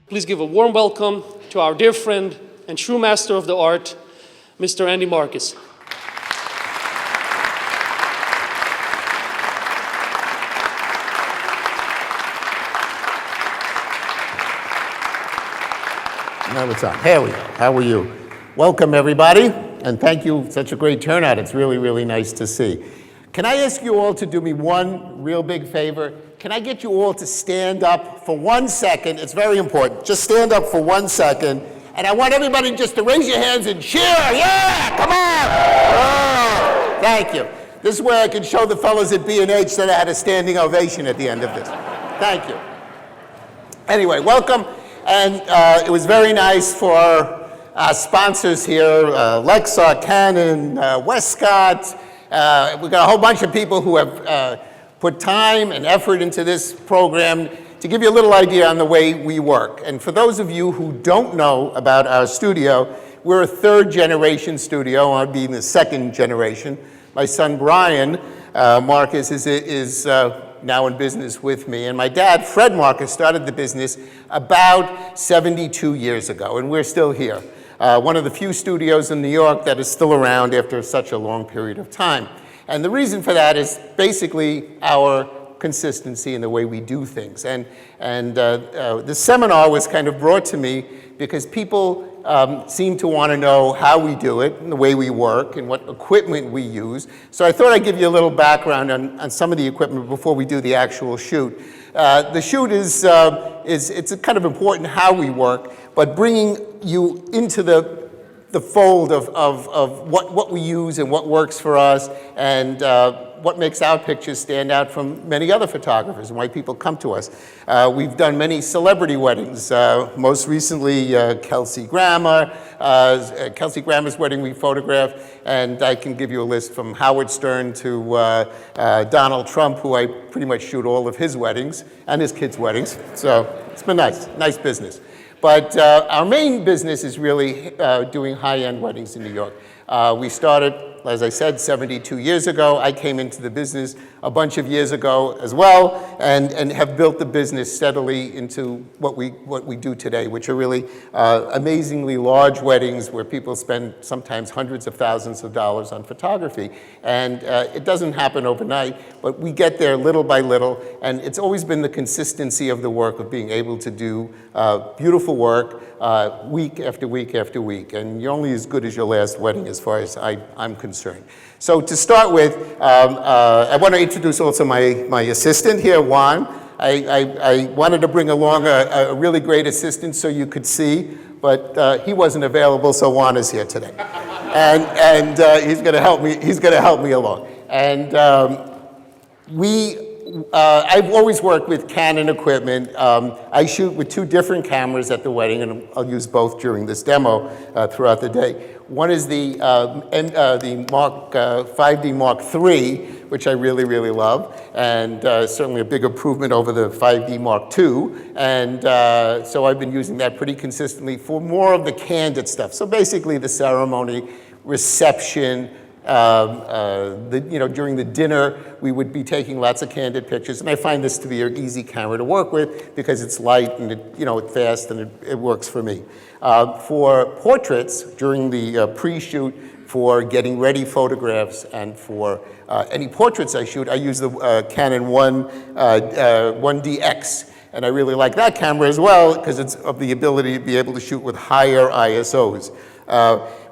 Please give a warm welcome to our dear friend and true master of the art, Mr. Andy Marcus. Now it's on. Here we go. How are you? Welcome, everybody, and thank you. Such a great turnout. It's really, really nice to see. Can I ask you all to do me one real big favor? Can I get you all to stand up for 1 second? It's very important. Just stand up for 1 second, and I want everybody just to raise your hands and cheer. Yeah, come on. Oh, thank you. This is where I can show the fellows at B&H that I had a standing ovation at the end of this. Thank you. Anyway, welcome. And it was very nice for our sponsors here, Lexar, Canon, Westcott. We've got a whole bunch of people who have put time and effort into this program to give you a little idea on the way we work. And for those of you who don't know about our studio, we're a third-generation studio. I'll be in the second generation. My son, Brian Marcus, is now in business with me. And my dad, Fred Marcus, started the business about 72 years ago, and we're still here. One of the few studios in New York that is still around after such a long period of time. And the reason for that is basically our consistency in the way we do things. And this seminar was kind of brought to me because people seem to want to know how we do it and the way we work and what equipment we use. So I thought I'd give you a little background on some of the equipment before we do the actual shoot. The shoot is it's kind of important how we work, but bringing you into the fold of what we use and what works for us and what makes our pictures stand out from many other photographers and why people come to us. We've done many celebrity weddings, most recently Kelsey Grammer. Kelsey Grammer's wedding we photographed, and I can give you a list from Howard Stern to Donald Trump, who I pretty much shoot all of his weddings and his kids' weddings. So it's been nice business. But our main business is really doing high-end weddings in New York. We started, as I said, 72 years ago. I came into the business a bunch of years ago as well, and have built the business steadily into what we do today, which are really amazingly large weddings where people spend sometimes hundreds of thousands of dollars on photography. And it doesn't happen overnight, but we get there little by little, and it's always been the consistency of the work of being able to do beautiful work week after week after week. And you're only as good as your last wedding as far as I'm concerned. So to start with, I want to introduce also my assistant here, Juan. I wanted to bring along a really great assistant so you could see, but he wasn't available, so Juan is here today. And he's going to help me. He's going to help me along. And I've always worked with Canon equipment. I shoot with two different cameras at the wedding, and I'll use both during this demo throughout the day. One is the 5D Mark III, which I really, really love, and certainly a big improvement over the 5D Mark II. And so I've been using that pretty consistently for more of the candid stuff. So basically the ceremony, reception, during the dinner, we would be taking lots of candid pictures, and I find this to be an easy camera to work with because it's light and it's fast and it works for me. For portraits, during the pre-shoot, for getting ready photographs, and for any portraits I shoot, I use the Canon 1DX. And I really like that camera as well because it's of the ability to be able to shoot with higher ISOs.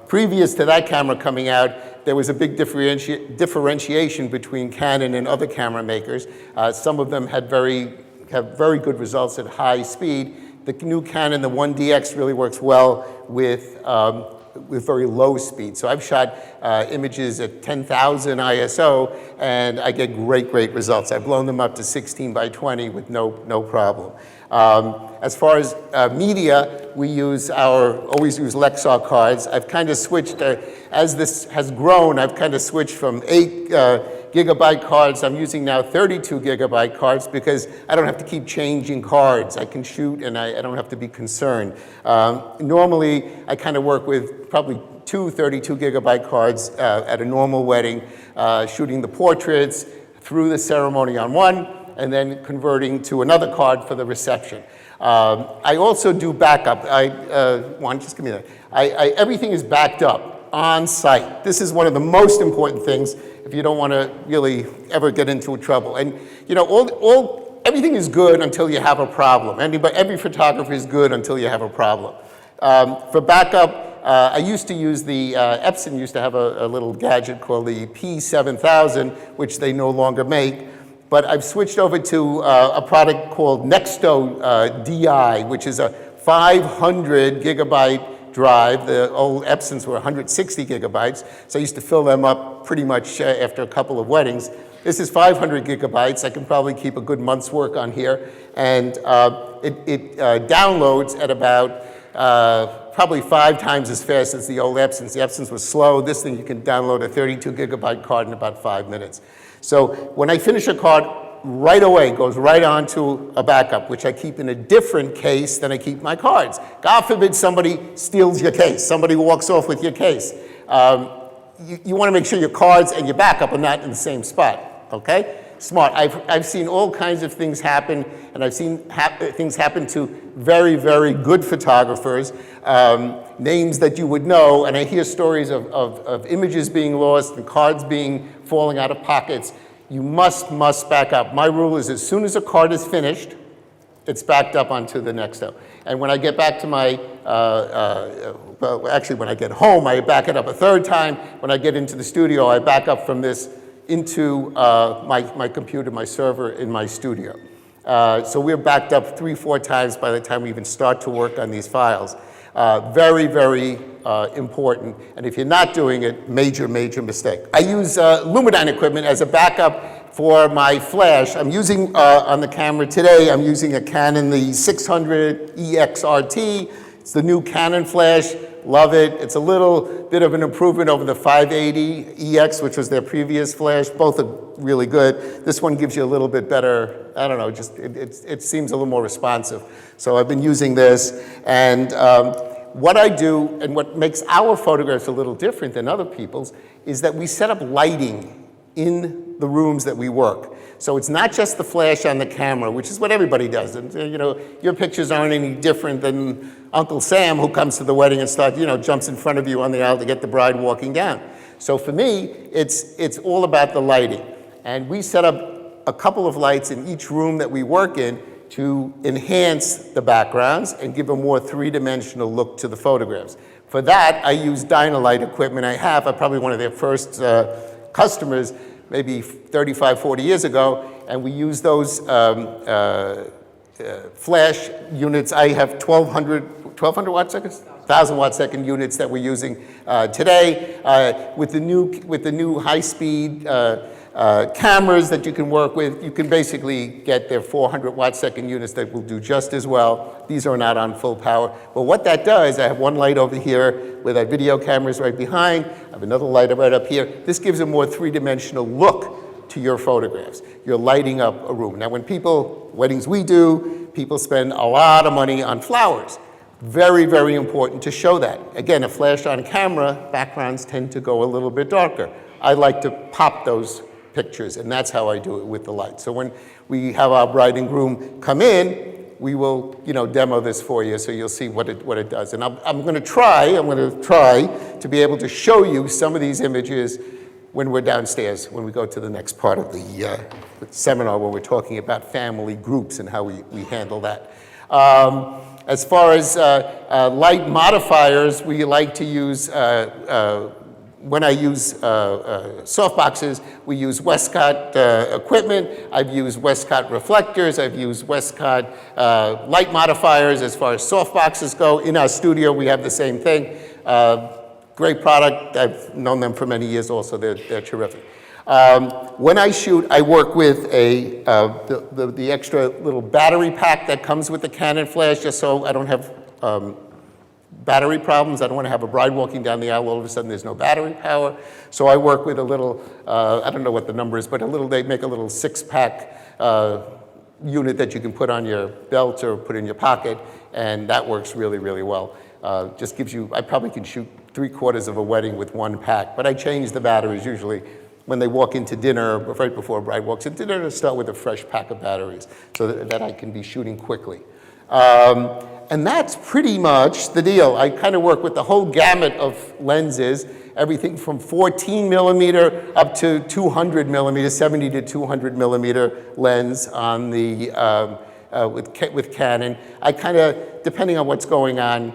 Previous to that camera coming out, there was a big differentiation between Canon and other camera makers. Some of them have very good results at high speed. The new Canon, the 1DX, really works well with very low speed. So I've shot images at 10,000 ISO, and I get great results. I've blown them up to 16 by 20 with no problem. As far as media, we always use Lexar cards. I've kind of switched, as this has grown, I've kind of switched from 8 gigabyte cards. I'm using now 32 gigabyte cards because I don't have to keep changing cards. I can shoot and I don't have to be concerned. Normally, I kind of work with probably 2 32 gigabyte cards at a normal wedding, shooting the portraits through the ceremony on one, and then converting to another card for the reception. I also do backup. Juan, just give me that. Everything is backed up on site. This is one of the most important things if you don't want to really ever get into trouble. And you know, everything is good until you have a problem. Every photographer is good until you have a problem. For backup, I used to use the, Epson used to have a little gadget called the P7000, which they no longer make. But I've switched over to a product called Nexto DI, which is a 500 gigabyte drive. The old Epsons were 160 gigabytes, so I used to fill them up pretty much after a couple of weddings. This is 500 gigabytes. I can probably keep a good month's work on here. And it downloads at about probably 5 times as fast as the old Epsons. The Epsons were slow. This thing, you can download a 32 gigabyte card in about 5 minutes. So when I finish a card, right away goes right onto a backup, which I keep in a different case than I keep my cards. God forbid somebody steals your case, somebody walks off with your case. You want to make sure your cards and your backup are not in the same spot, okay? Smart. I've seen all kinds of things happen, and I've seen things happen to very, very good photographers, names that you would know, and I hear stories of images being lost and cards falling out of pockets. You must back up. My rule is as soon as a card is finished, it's backed up onto the Nexto. And when I get back to my, well, actually when I get home, I back it up a third time. When I get into the studio, I back up from this into my computer, my server in my studio. So we're backed up 3-4 times by the time we even start to work on these files. Very, very important. And if you're not doing it, major, major mistake. I use Lumidyne equipment as a backup for my flash. I'm using, on the camera today, I'm using a Canon, the 600 EXRT. It's the new Canon flash. Love it. It's a little bit of an improvement over the 580 EX, which was their previous flash. Both are really good. This one gives you a little bit better, I don't know, just it seems a little more responsive. So I've been using this. And what I do, and what makes our photographs a little different than other people's, is that we set up lighting in the rooms that we work. So it's not just the flash on the camera, which is what everybody does. And, you know, your pictures aren't any different than Uncle Sam, who comes to the wedding and jumps in front of you on the aisle to get the bride walking down. So for me, it's all about the lighting. And we set up a couple of lights in each room that we work in to enhance the backgrounds and give a more three-dimensional look to the photographs. For that, I use Dynalight equipment. I'm probably one of their first customers, maybe 35, 40 years ago, and we use those flash units. I have 1,200 watt seconds? 1,000 watt second units that we're using today. With the new high-speed cameras that you can work with, you can basically get their 400 watt second units that will do just as well. These are not on full power. But what that does, I have one light over here with our video cameras right behind. I have another light right up here. This gives a more three-dimensional look to your photographs. You're lighting up a room. Now, weddings we do, people spend a lot of money on flowers. Very, very important to show that. Again, a flash on camera, backgrounds tend to go a little bit darker. I like to pop those pictures, and that's how I do it with the light. So when we have our bride and groom come in, we will, demo this for you so you'll see what it does. And I'm going to try to be able to show you some of these images when we're downstairs, when we go to the next part of the seminar, where we're talking about family groups and how we handle that. As far as light modifiers, we like to use, when I use softboxes, we use Westcott equipment. I've used Westcott reflectors. I've used Westcott light modifiers as far as softboxes go. In our studio, we have the same thing. Great product. I've known them for many years also. They're terrific. When I shoot, I work with the extra little battery pack that comes with the Canon flash, just so I don't have battery problems. I don't want to have a bride walking down the aisle, all of a sudden there's no battery power. So I work with a little, I don't know what the number is, but they make a little 6-pack unit that you can put on your belt or put in your pocket, and that works really, really well. Just gives you, I probably can shoot 3/4 of a wedding with one pack, but I change the batteries usually when they walk into dinner, right before a bride walks into dinner, to start with a fresh pack of batteries so that I can be shooting quickly. And that's pretty much the deal. I kind of work with the whole gamut of lenses, everything from 14 millimeter up to 200 millimeter, 70 to 200 millimeter lens on the, with Canon. I kind of, depending on what's going on,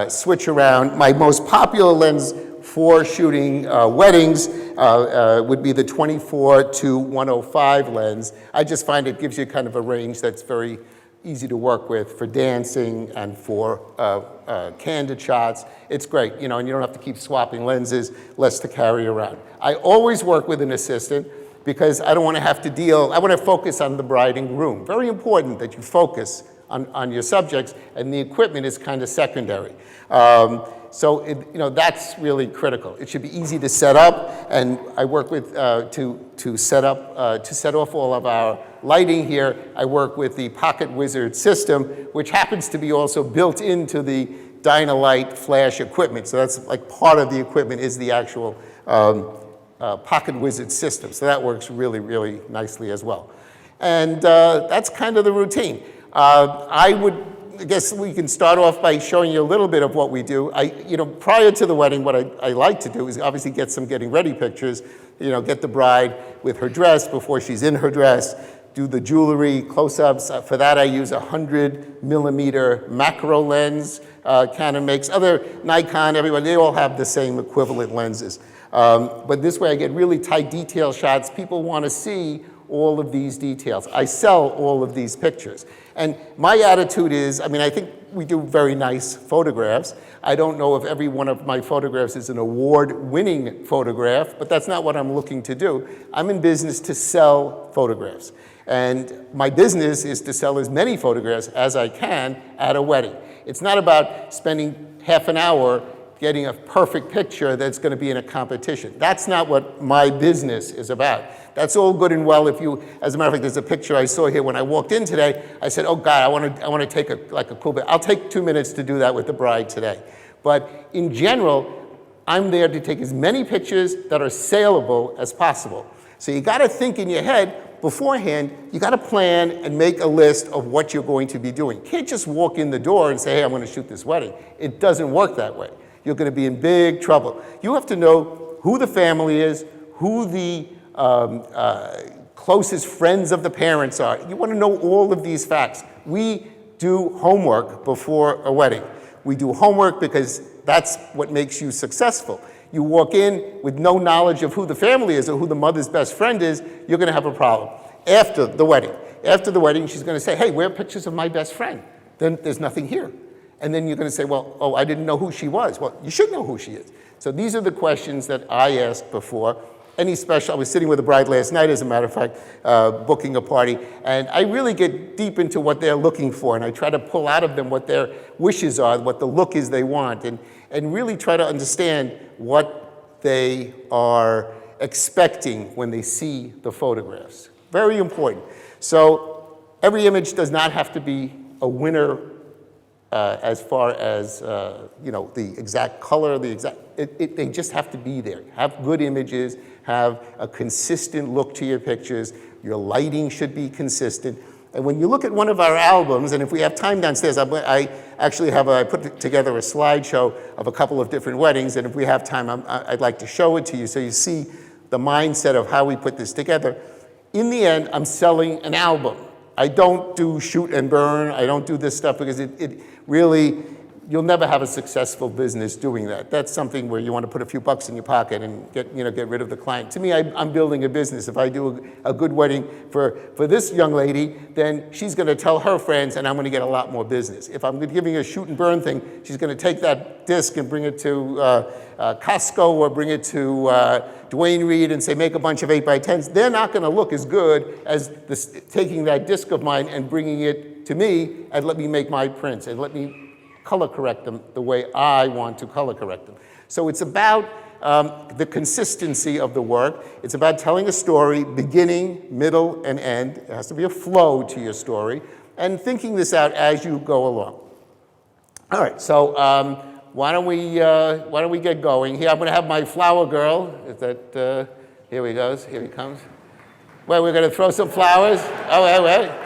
switch around. My most popular lens for shooting weddings would be the 24 to 105 lens. I just find it gives you kind of a range that's very easy to work with for dancing and for candid shots. It's great, you know, and you don't have to keep swapping lenses, less to carry around. I always work with an assistant because I don't want to have to deal, I want to focus on the bride and groom. Very important that you focus on your subjects, and the equipment is kind of secondary. So you know, that's really critical. It should be easy to set up, and I work with to set off all of our lighting here. I work with the Pocket Wizard system, which happens to be also built into the Dynalight flash equipment. So that's like part of the equipment is the actual Pocket Wizard system. So that works really, really nicely as well. And that's kind of the routine. I guess we can start off by showing you a little bit of what we do. You know, prior to the wedding, what I like to do is obviously get some getting ready pictures, you know, get the bride with her dress before she's in her dress, do the jewelry, close-ups. For that, I use a 100 millimeter macro lens. Canon makes, other Nikon, everybody, they all have the same equivalent lenses. But this way I get really tight detail shots. People want to see all of these details. I sell all of these pictures. And my attitude is, I mean, I think we do very nice photographs. I don't know if every one of my photographs is an award-winning photograph, but that's not what I'm looking to do. I'm in business to sell photographs. And my business is to sell as many photographs as I can at a wedding. It's not about spending half an hour getting a perfect picture that's going to be in a competition. That's not what my business is about. That's all good and well if you, as a matter of fact, there's a picture I saw here when I walked in today. I said, oh God, I want to take a cool picture. I'll take 2 minutes to do that with the bride today. But in general, I'm there to take as many pictures that are saleable as possible. So you got to think in your head beforehand, you got to plan and make a list of what you're going to be doing. You can't just walk in the door and say, hey, I'm going to shoot this wedding. It doesn't work that way. You're going to be in big trouble. You have to know who the family is, who the closest friends of the parents are. You want to know all of these facts. We do homework before a wedding. We do homework because that's what makes you successful. You walk in with no knowledge of who the family is or who the mother's best friend is, you're going to have a problem. After the wedding, she's going to say, hey, where are pictures of my best friend? Then there's nothing here. And then you're going to say, well, oh, I didn't know who she was. Well, you should know who she is. So these are the questions that I ask before any special. I was sitting with a bride last night, as a matter of fact, booking a party, and I really get deep into what they're looking for, and I try to pull out of them what their wishes are, what the look is they want, and really try to understand what they are expecting when they see the photographs. Very important. So every image does not have to be a winner as far as you know, the exact color, they just have to be there. Have good images, have a consistent look to your pictures. Your lighting should be consistent. And when you look at one of our albums, and if we have time downstairs, I actually have I put together a slideshow of a couple of different weddings, and if we have time, I'd like to show it to you so you see the mindset of how we put this together. In the end, I'm selling an album. I don't do shoot and burn. I don't do this stuff because it really, you'll never have a successful business doing that. That's something where you want to put a few bucks in your pocket and get rid of the client. To me, I'm building a business. If I do a good wedding for this young lady, then she's going to tell her friends, and I'm going to get a lot more business. If I'm giving a shoot and burn thing, she's going to take that disc and bring it to Costco or bring it to Dwayne Reed and say, make a bunch of 8x10s. They're not going to look as good as taking that disc of mine and bringing it to me and let me make my prints and let me color correct them the way I want to color correct them. So it's about the consistency of the work. It's about telling a story, beginning, middle, and end. There has to be a flow to your story, and thinking this out as you go along. All right, so why don't we get going? Here, I'm going to have my flower girl. Is that here he goes? Here he comes. Well, we're going to throw some flowers. Oh, wait.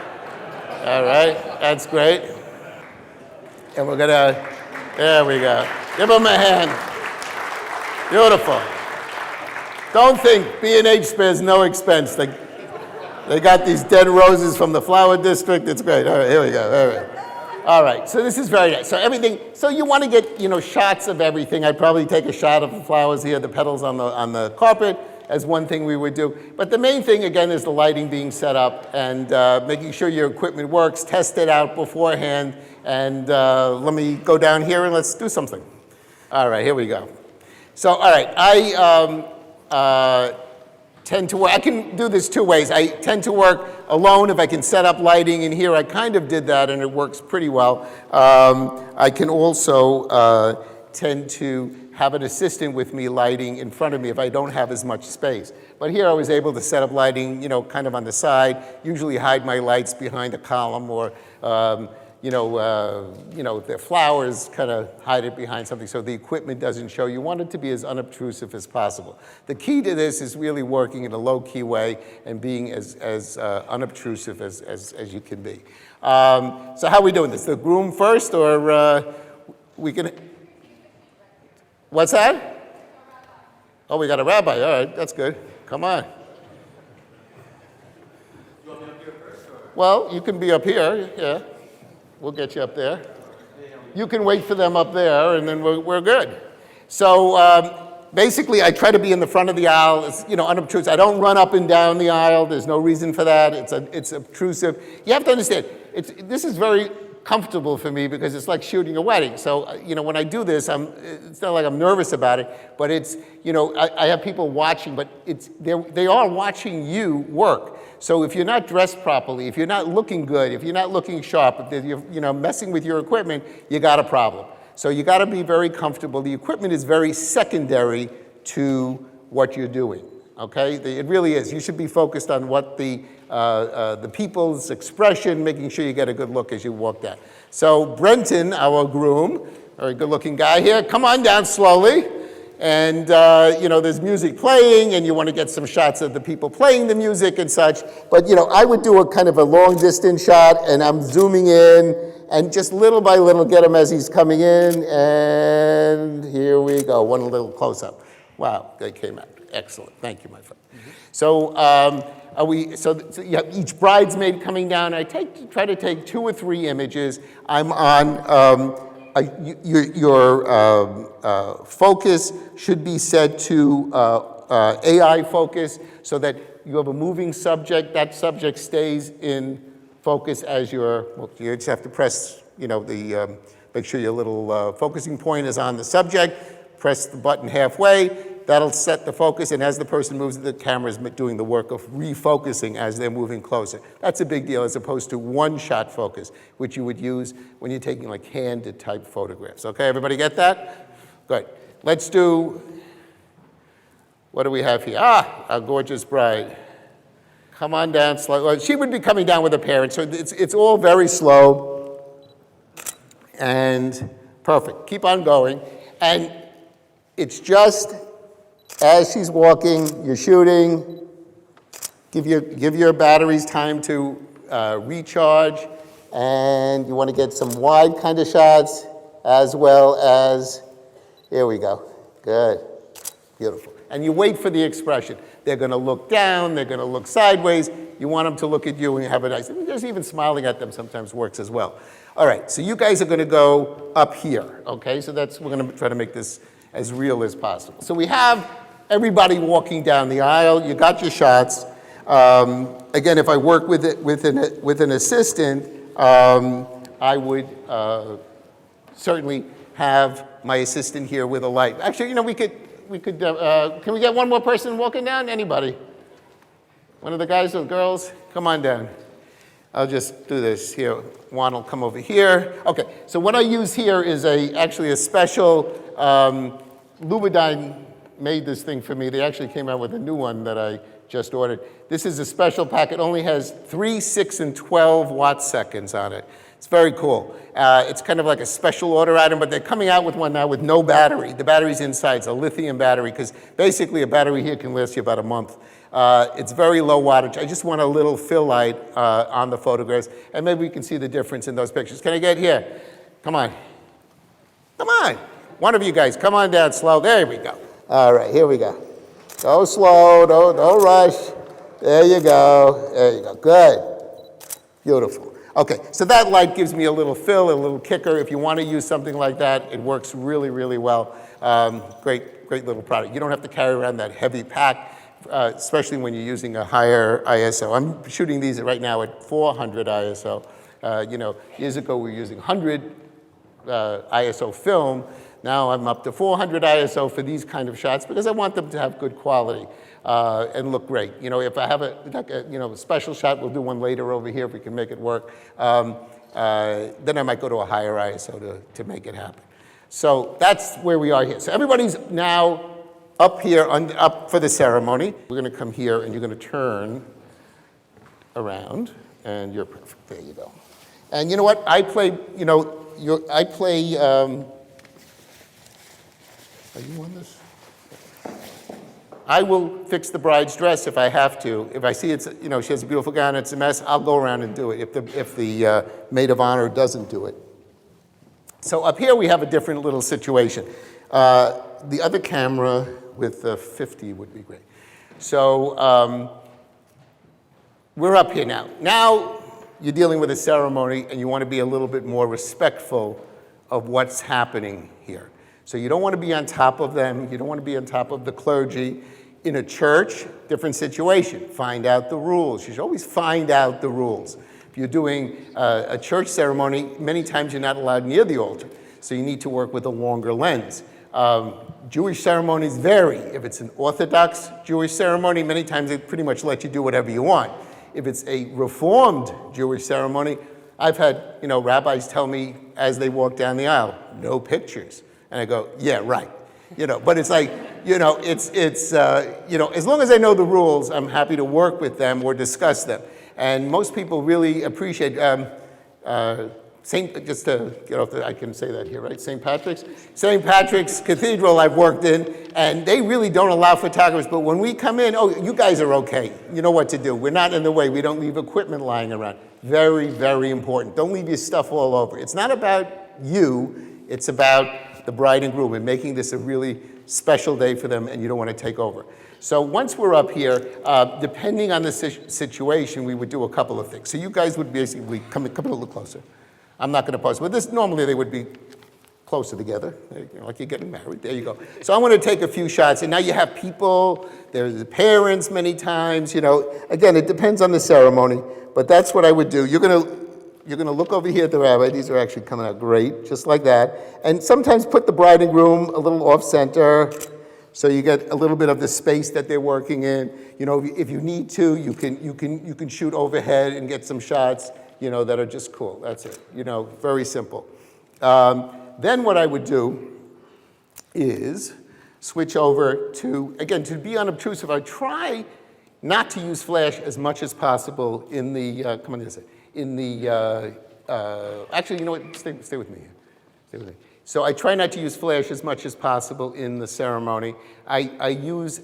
All right, that's great. And we're gonna, there we go. Give them a hand. Beautiful. Don't think B&H spares no expense. They got these dead roses from the flower district. It's great. All right, here we go. All right. All right, so this is very nice. So everything, so you want to get, shots of everything. I'd probably take a shot of the flowers here, the petals on the carpet as one thing we would do. But the main thing, again, is the lighting being set up and making sure your equipment works, test it out beforehand. And let me go down here and let's do something. All right, here we go. So, all right, I tend to work, I can do this two ways. I tend to work alone if I can set up lighting in here. I kind of did that and it works pretty well. I can also tend to have an assistant with me lighting in front of me if I don't have as much space. But here I was able to set up lighting, kind of on the side, usually hide my lights behind a column or the flowers kind of hide it behind something so the equipment doesn't show. You want it to be as unobtrusive as possible. The key to this is really working in a low-key way and being as unobtrusive as you can be. So how are we doing this? The groom first, or we can... What's that? Oh, we got a rabbi. All right, that's good. Come on. You want me up here first? Or? Well, you can be up here, yeah. We'll get you up there. You can wait for them up there, and then we're good. So basically, I try to be in the front of the aisle. It's, unobtrusive. I don't run up and down the aisle. There's no reason for that. It's obtrusive. You have to understand, this is very comfortable for me because it's like shooting a wedding. So, when I do this, it's not like I'm nervous about it, but it's, I have people watching, but they are watching you work. So if you're not dressed properly, if you're not looking good, if you're not looking sharp, if you're messing with your equipment, you got a problem. So you got to be very comfortable. The equipment is very secondary to what you're doing. Okay, it really is. You should be focused on what the people's expression, making sure you get a good look as you walk down. So Brenton, our groom, very good-looking guy here. Come on down slowly. And, there's music playing, and you want to get some shots of the people playing the music and such. But, I would do a kind of a long-distance shot, and I'm zooming in, and just little by little get him as he's coming in. And here we go, one little close-up. Wow, they came out. Excellent. Thank you, my friend. Mm-hmm. So you have each bridesmaid coming down. I try to take 2 or 3 images. I'm on... your focus should be set to AI focus so that you have a moving subject. That subject stays in focus as you just have to press, make sure your little focusing point is on the subject. Press the button halfway. That'll set the focus, and as the person moves, the camera's doing the work of refocusing as they're moving closer. That's a big deal as opposed to one-shot focus, which you would use when you're taking like candid type photographs. Okay, everybody get that? Good. Let's do, what do we have here? Our gorgeous bride. Come on down slow. Well, she would be coming down with her parents, so it's all very slow and perfect. Keep on going. And it's just, as she's walking, you're shooting, give your batteries time to recharge, and you want to get some wide kind of shots as well as, here we go, good, beautiful. And you wait for the expression. They're going to look down, they're going to look sideways, you want them to look at you and have a nice, just even smiling at them sometimes works as well. All right, so you guys are going to go up here, okay? So we're going to try to make this as real as possible. So we have everybody walking down the aisle. You got your shots. Again, if I work with an assistant, I would certainly have my assistant here with a light. Actually, can we get one more person walking down? Anybody? One of the guys or girls? Come on down. I'll just do this here. Juan will come over here. Okay, so what I use here is actually a special, Lubridyne made this thing for me. They actually came out with a new one that I just ordered. This is a special pack. It only has 3, 6, and 12 watt seconds on it. It's very cool. It's kind of like a special order item, but they're coming out with one now with no battery. The battery's inside. It's a lithium battery, because basically a battery here can last you about a month. It's very low wattage. I just want a little fill light on the photographs, and maybe we can see the difference in those pictures. Can I get here? Come on. Come on. One of you guys, come on down slow. There we go. All right, here we go. Go slow, don't rush. There you go. There you go. Good. Beautiful. Okay, so that light gives me a little fill, a little kicker. If you want to use something like that, it works really, really well. Great little product. You don't have to carry around that heavy pack, especially when you're using a higher ISO. I'm shooting these right now at 400 ISO. Years ago we were using 100 ISO film. Now I'm up to 400 ISO for these kind of shots because I want them to have good quality and look great. If I have a special shot, we'll do one later over here if we can make it work. Then I might go to a higher ISO to make it happen. So that's where we are here. So everybody's now up here, up for the ceremony. We're going to come here and you're going to turn around and you're perfect. There you go. And you know what? I play, are you on this? I will fix the bride's dress if I have to. If I see it's, she has a beautiful gown, it's a mess, I'll go around and do it if the maid of honor doesn't do it. So up here we have a different little situation. The other camera with 50 would be great. So we're up here now. Now you're dealing with a ceremony and you want to be a little bit more respectful of what's happening here. So you don't want to be on top of them. You don't want to be on top of the clergy. In a church, different situation. Find out the rules. You should always find out the rules. If you're doing a church ceremony, many times you're not allowed near the altar. So you need to work with a longer lens. Jewish ceremonies vary. If it's an Orthodox Jewish ceremony, many times they pretty much let you do whatever you want. If it's a Reformed Jewish ceremony, I've had rabbis tell me as they walk down the aisle, no pictures. And I go, yeah, right. But it's like, as long as I know the rules, I'm happy to work with them or discuss them. And most people really appreciate, just to get off I can say that here, right? St. Patrick's Cathedral I've worked in, and they really don't allow photographers, but when we come in, oh, you guys are okay. You know what to do. We're not in the way. We don't leave equipment lying around. Very, very important. Don't leave your stuff all over. It's not about you, it's about the bride and groom and making this a really special day for them, and you don't want to take over. So once we're up here, depending on the situation, we would do a couple of things. So you guys would basically come a little closer. I'm not going to pause, but this normally they would be closer together, like you're getting married. There you go. So I want to take a few shots, and now you have people. There's the parents many times. Again, it depends on the ceremony, but that's what I would do. You're going to look over here at the rabbi. These are actually coming out great, just like that. And sometimes put the bride and groom a little off center, so you get a little bit of the space that they're working in. If you need to, you can shoot overhead and get some shots, that are just cool. That's it. Very simple. Then what I would do is switch over to, again, to be unobtrusive. I try not to use flash as much as possible in the, actually, you know what, stay with me here. Stay with me. So I try not to use flash as much as possible in the ceremony. I use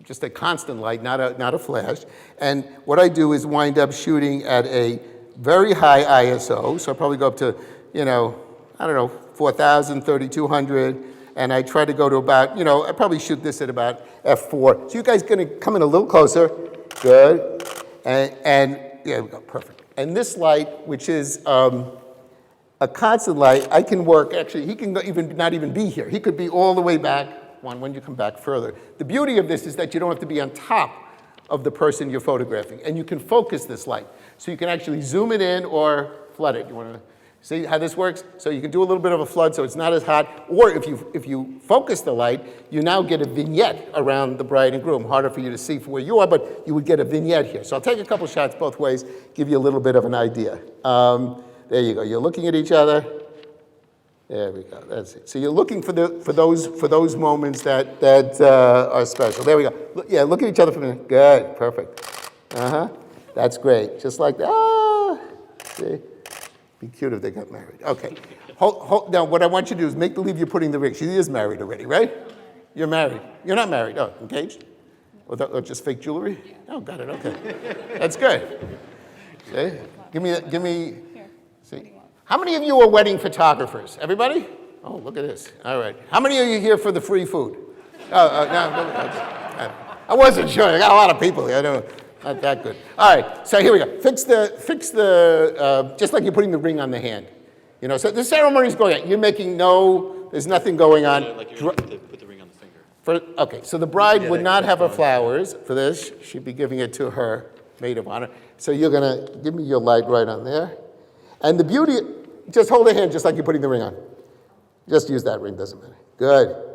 just a constant light, not a flash. And what I do is wind up shooting at a very high ISO. So I probably go up to, 4,000, 3,200. And I try to go to about, I probably shoot this at about f4. So you guys going to come in a little closer. Good. And yeah, we go, perfect. And this light, which is a constant light, I can work, actually, he can not even be here. He could be all the way back, when you come back further. The beauty of this is that you don't have to be on top of the person you're photographing, and you can focus this light. So you can actually zoom it in or flood it. You want to see how this works? So you can do a little bit of a flood so it's not as hot, or if you focus the light, you now get a vignette around the bride and groom. Harder for you to see from where you are, but you would get a vignette here. So I'll take a couple shots both ways, give you a little bit of an idea. There you go. You're looking at each other. There we go. That's it. So you're looking for those moments that are special. There we go. Yeah, look at each other for a minute. Good. Perfect. That's great. Just like that. Ah, see? Be cute if they got married. Okay. Now, what I want you to do is make believe you're putting the ring. She is married already, right? You're married. You're not married. Oh, engaged? Or just fake jewelry? Oh, got it. Okay. That's good. Okay. Give me. How many of you are wedding photographers? Everybody? Oh, look at this. All right. How many of you here for the free food? No, I wasn't sure. I got a lot of people here. Not that good. All right. So here we go. Fix the just like you're putting the ring on the hand. You know, so the ceremony's going on. You're making there's nothing going on. Yeah, like you're going to put the ring on the finger. Okay, so the bride would not have her flowers for this. She'd be giving it to her maid of honor. So you're going to give me your light right on there. And the beauty, just hold the hand just like you're putting the ring on. Just use that ring, doesn't matter. Good.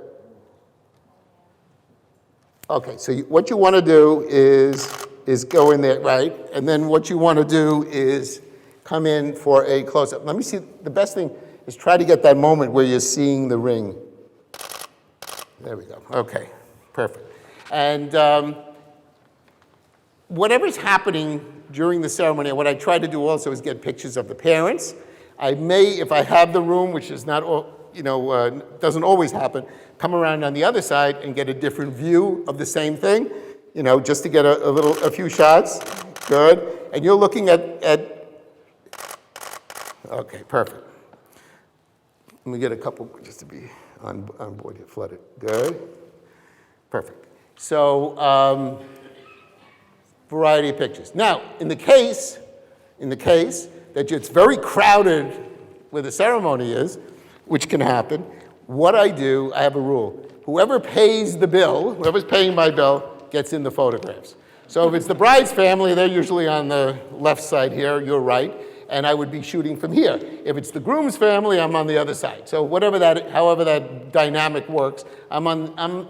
Okay, so what you want to do is go in there, right? And then what you want to do is come in for a close-up. Let me see, the best thing is try to get that moment where you're seeing the ring. There we go. Okay, perfect. And whatever's happening during the ceremony, what I try to do also is get pictures of the parents. I may, if I have the room, which is not, doesn't always happen, come around on the other side and get a different view of the same thing, just to get a few shots. Good. And you're looking at okay, perfect. Let me get a couple just to be on board here, flooded. Good. Perfect. So, variety of pictures. Now, in the case that it's very crowded where the ceremony is, which can happen, what I do, I have a rule. Whoever pays the bill, whoever's paying my bill, gets in the photographs. So if it's the bride's family, they're usually on the left side here, you're right, and I would be shooting from here. If it's the groom's family, I'm on the other side. So however that dynamic works, I'm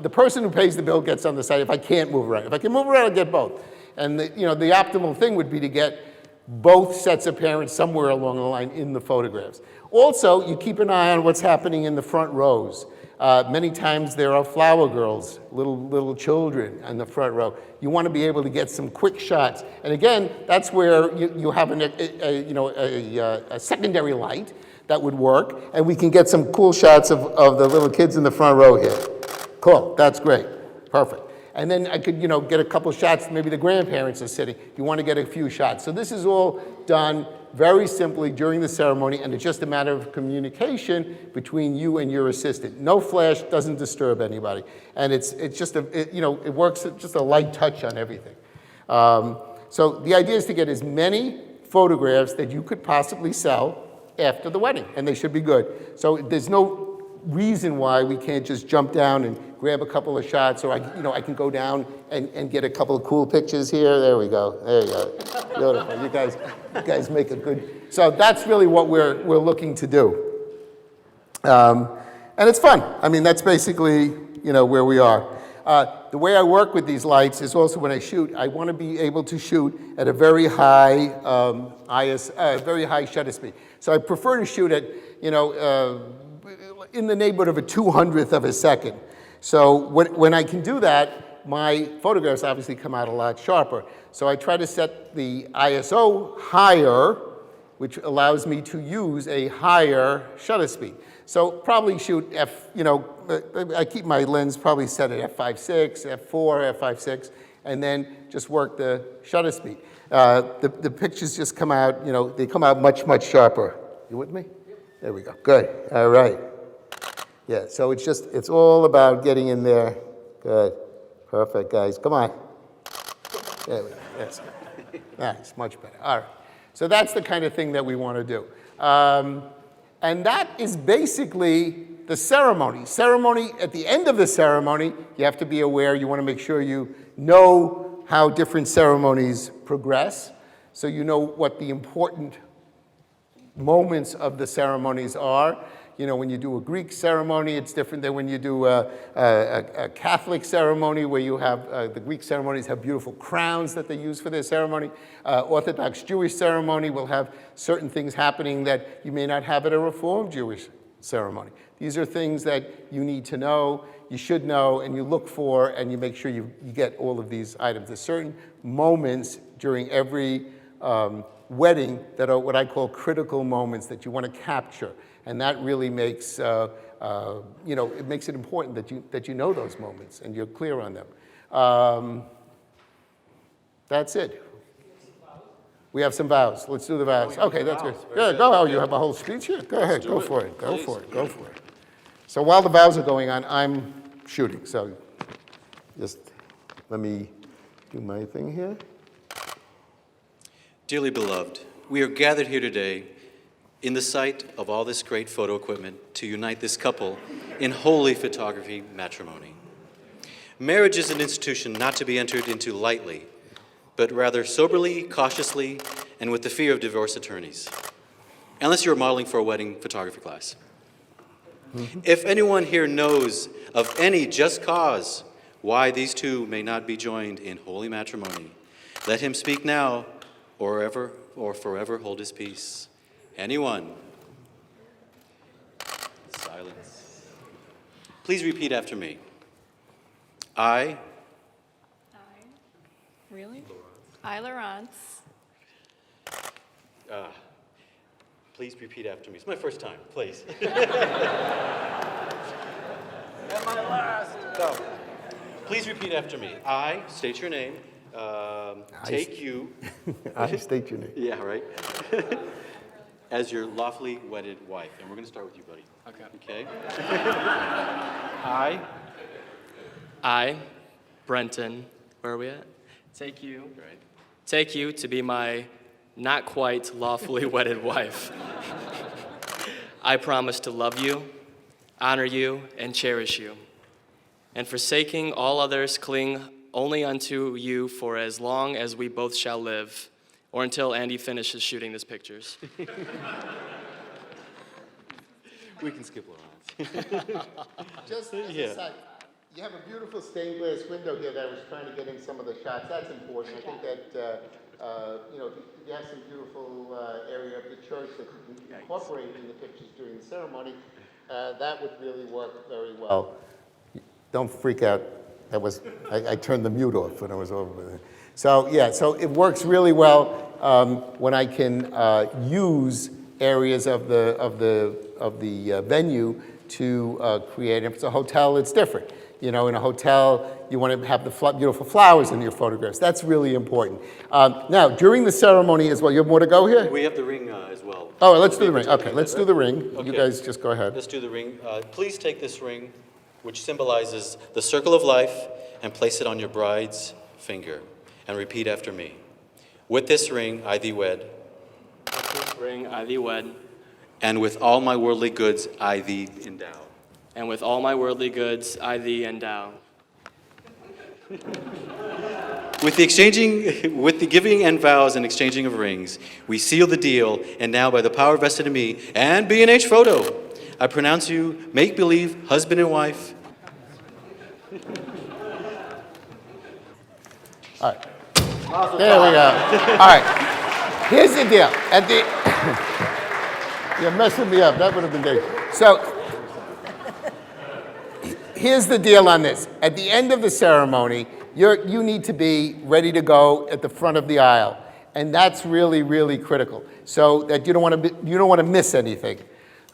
the person who pays the bill gets on the side if I can't move around. If I can move around, I'll get both. And the optimal thing would be to get both sets of parents somewhere along the line in the photographs. Also, you keep an eye on what's happening in the front rows. Many times there are flower girls, little children in the front row. You want to be able to get some quick shots. And again, that's where you have a secondary light that would work, and we can get some cool shots of the little kids in the front row here. Cool, that's great, perfect. And then I could, get a couple shots, maybe the grandparents are sitting. You want to get a few shots. So this is all done very simply during the ceremony, and it's just a matter of communication between you and your assistant. No flash, doesn't disturb anybody. And it's just it works just a light touch on everything. So the idea is to get as many photographs that you could possibly sell after the wedding, and they should be good. So there's no reason why we can't just jump down and grab a couple of shots, or I can go down and get a couple of cool pictures here. There we go. There you go. Beautiful. You guys make a good. So that's really what we're looking to do, and it's fun. I mean, that's basically where we are. The way I work with these lights is also when I shoot, I want to be able to shoot at a very high very high shutter speed. So I prefer to shoot at in the neighborhood of a 200th of a second. So when I can do that, my photographs obviously come out a lot sharper. So I try to set the ISO higher, which allows me to use a higher shutter speed. So probably shoot I keep my lens probably set at f5.6, f4, f5.6, and then just work the shutter speed. The pictures just come out, they come out much, much sharper. You with me? There we go. Good. All right. Yeah, so it's all about getting in there. Good. Perfect, guys. Come on. There we go. Yes. Nice, much better. All right. So that's the kind of thing that we want to do. And that is basically the ceremony. Ceremony, at the end of the ceremony, you have to be aware, you want to make sure you know how different ceremonies progress, so you know what the important moments of the ceremonies are. When you do a Greek ceremony, it's different than when you do a Catholic ceremony, where you have, the Greek ceremonies have beautiful crowns that they use for their ceremony. Orthodox Jewish ceremony will have certain things happening that you may not have at a Reformed Jewish ceremony. These are things that you need to know, you should know, and you look for, and you make sure you get all of these items. There's certain moments during every wedding that are what I call critical moments that you want to capture. And that really makes, it makes it important that you know those moments and you're clear on them. That's it. We have some vows. Let's do the vows. Okay, that's good. Yeah, go. Oh, you have a whole speech here? Go ahead. Go for it. Go for it. Go for it. So while the vows are going on, I'm shooting. So just let me do my thing here. Dearly beloved, we are gathered here today in the sight of all this great photo equipment to unite this couple in holy photography matrimony. Marriage is an institution not to be entered into lightly, but rather soberly, cautiously, and with the fear of divorce attorneys, unless you're modeling for a wedding photography class. If anyone here knows of any just cause why these two may not be joined in holy matrimony, let him speak now or forever hold his peace. Anyone? Silence. Please repeat after me. I, Really? I, Laurence. please repeat after me. It's my first time, please. Go. Please repeat after me. I, state your name, take you. I state your name. Yeah, right. As your lawfully wedded wife. And we're going to start with you, buddy. Okay? I, Brenton, where are we at? Take you to be my not quite lawfully wedded wife. I promise to love you, honor you, and cherish you. And forsaking all others, cling only unto you for as long as we both shall live, or until Andy finishes shooting his pictures. We can skip Laurence. Just as a side, you have a beautiful stained glass window here that I was trying to get in some of the shots. That's important. I think that, you have some beautiful area of the church that you can incorporate in the pictures during the ceremony. That would really work very well. Don't freak out. That was, I turned the mute off when I was over there. So, yeah, so it works really well when I can use areas of the venue to create. If it's a hotel, it's different. You know, in a hotel, you want to have the beautiful flowers in your photographs. That's really important. Now, during the ceremony as well, you have more to go here? We have the ring as well. Oh, let's do the ring. Okay, let's do the ring. Okay. You guys just go ahead. Let's do the ring. Please take this ring, which symbolizes the circle of life, and place it on your bride's finger. And repeat after me. With this ring, I thee wed. With this ring, I thee wed. And with all my worldly goods, I thee endow. And with all my worldly goods, I thee endow. With the giving and vows and exchanging of rings, we seal the deal, and now by the power vested in me and B&H Photo, I pronounce you make-believe husband and wife. All right. There we go. All right. Here's the deal. You're messing me up. That would have been good. So, here's the deal on this. At the end of the ceremony, you need to be ready to go at the front of the aisle, and that's really, really critical. So that you don't want to miss anything.